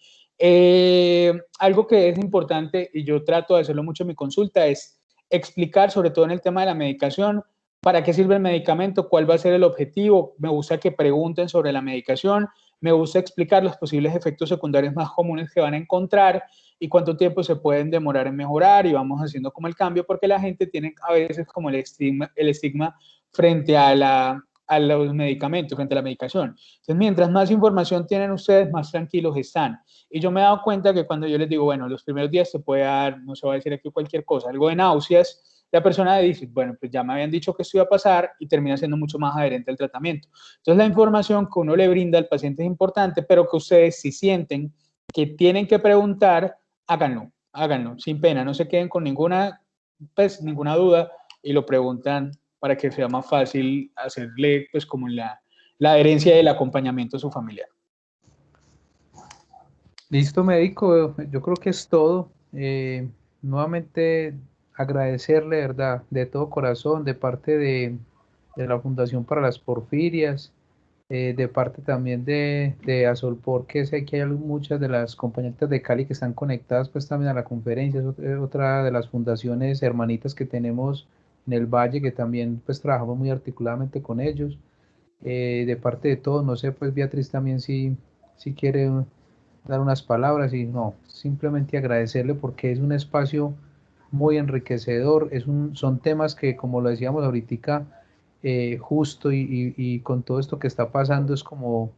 [SPEAKER 2] Algo que es importante, y yo trato de hacerlo mucho en mi consulta, es explicar, sobre todo en el tema de la medicación, para qué sirve el medicamento, cuál va a ser el objetivo. Me gusta que pregunten sobre la medicación, me gusta explicar los posibles efectos secundarios más comunes que van a encontrar y cuánto tiempo se pueden demorar en mejorar, y vamos haciendo como el cambio, porque la gente tiene a veces como el estigma frente a los medicamentos, frente a la medicación. Entonces, mientras más información tienen ustedes, más tranquilos están. Y yo me he dado cuenta que cuando yo les digo, bueno, los primeros días se puede dar, no se va a decir aquí cualquier cosa, algo de náuseas, la persona dice, bueno, pues ya me habían dicho que esto iba a pasar, y termina siendo mucho más adherente al tratamiento. Entonces, la información que uno le brinda al paciente es importante, pero que ustedes, si sienten que tienen que preguntar, háganlo, sin pena, no se queden con ninguna duda y lo preguntan para que sea más fácil hacerle pues como la adherencia y el acompañamiento a su familiar.
[SPEAKER 3] Listo, médico, yo creo que es todo. Nuevamente agradecerle, ¿verdad? De todo corazón, de parte de la Fundación para las Porfirias, de parte también de Asolpor, que sé que hay muchas de las compañeras de Cali que están conectadas pues también a la conferencia. Es otra de las fundaciones hermanitas que tenemos en el Valle, que también pues trabajamos muy articuladamente con ellos. De parte de todos, no sé, pues Beatriz también si quiere dar unas palabras, y no, simplemente agradecerle porque es un espacio muy enriquecedor, son temas que, como lo decíamos ahorita, justo y con todo esto que está pasando es como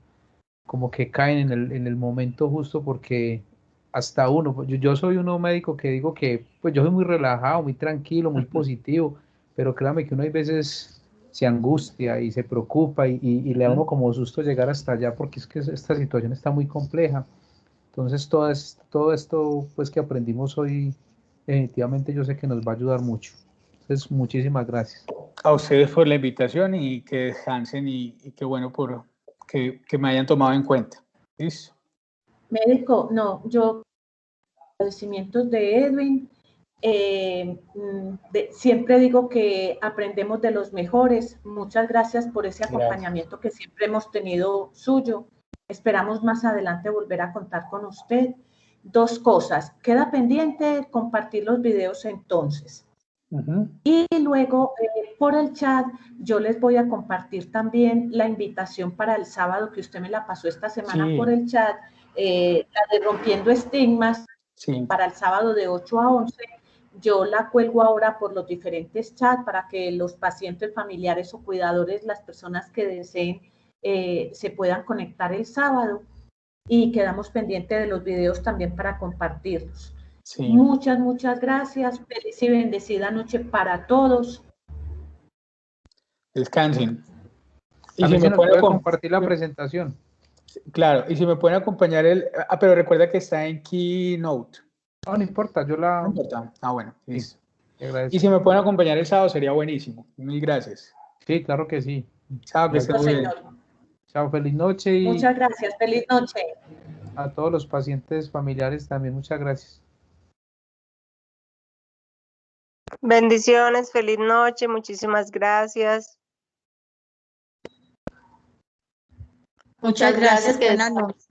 [SPEAKER 3] que caen en el momento justo, porque hasta uno, pues, yo soy uno médico que digo que pues yo soy muy relajado, muy tranquilo, muy positivo, pero créame que uno hay veces se angustia y se preocupa y le da uno como susto llegar hasta allá, porque es que esta situación está muy compleja. Entonces todo esto pues que aprendimos hoy, definitivamente yo sé que nos va a ayudar mucho. Entonces muchísimas gracias.
[SPEAKER 2] A ustedes por la invitación y que descansen, y qué bueno por que me hayan tomado en cuenta. ¿Listo?
[SPEAKER 1] Médico, no, yo agradecimientos de Edwin. Siempre digo que aprendemos de los mejores. Muchas gracias por ese acompañamiento que siempre hemos tenido suyo. Esperamos más adelante volver a contar con usted. Dos cosas. Queda pendiente compartir los videos entonces. Y luego por el chat yo les voy a compartir también la invitación para el sábado, que usted me la pasó esta semana por el chat, la de Rompiendo Estigmas, para el sábado de 8 a 11. Yo la cuelgo ahora por los diferentes chats para que los pacientes, familiares o cuidadores, las personas que deseen, se puedan conectar el sábado, y quedamos pendientes de los videos también para compartirlos. Sí. Muchas gracias. Feliz y bendecida noche para todos.
[SPEAKER 2] Descansen.
[SPEAKER 3] Y si me puede compartir la presentación.
[SPEAKER 2] Claro, y si me pueden acompañar pero recuerda que está en Keynote.
[SPEAKER 3] No importa, yo la...
[SPEAKER 2] No importa. Bueno, listo.
[SPEAKER 3] Sí,
[SPEAKER 2] y si me pueden acompañar el sábado sería buenísimo. Mil gracias.
[SPEAKER 3] Sí, claro que sí.
[SPEAKER 2] Chao, que estén muy bien.
[SPEAKER 3] Chao, feliz noche.
[SPEAKER 1] Muchas gracias, feliz noche.
[SPEAKER 3] A todos los pacientes familiares también, muchas gracias.
[SPEAKER 4] Bendiciones, feliz noche, muchísimas gracias.
[SPEAKER 5] Muchas gracias, buenas noches.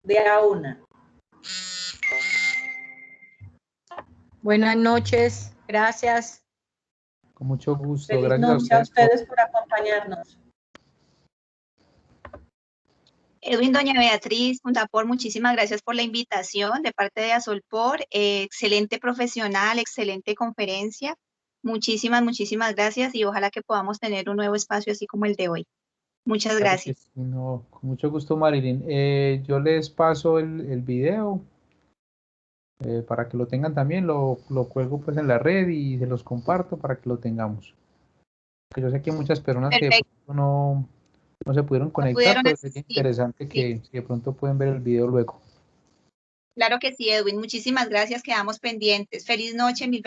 [SPEAKER 1] De a una.
[SPEAKER 5] Buenas noches, gracias.
[SPEAKER 3] Con mucho gusto.
[SPEAKER 1] Feliz
[SPEAKER 3] Gracias
[SPEAKER 1] noche a
[SPEAKER 3] a
[SPEAKER 1] ustedes por acompañarnos.
[SPEAKER 6] Edwin, doña Beatriz, Fundapor, muchísimas gracias por la invitación de parte de Asolpor. Excelente profesional, excelente conferencia. Muchísimas gracias y ojalá que podamos tener un nuevo espacio así como el de hoy. Muchas
[SPEAKER 3] Claro que
[SPEAKER 6] gracias.
[SPEAKER 3] sí, no, con mucho gusto, Marilyn. Yo les paso el video para que lo tengan también. Lo cuelgo pues en la red y se los comparto para que lo tengamos. Porque yo sé que hay muchas personas que de
[SPEAKER 6] Perfecto.
[SPEAKER 3] pronto no se pudieron
[SPEAKER 6] No
[SPEAKER 3] conectar,
[SPEAKER 6] pudieron
[SPEAKER 3] pero sería
[SPEAKER 6] asistir.
[SPEAKER 3] interesante
[SPEAKER 6] Sí,
[SPEAKER 3] que si de pronto pueden ver el video luego.
[SPEAKER 6] claro que sí, Edwin. Muchísimas gracias. Quedamos pendientes. Feliz noche, mil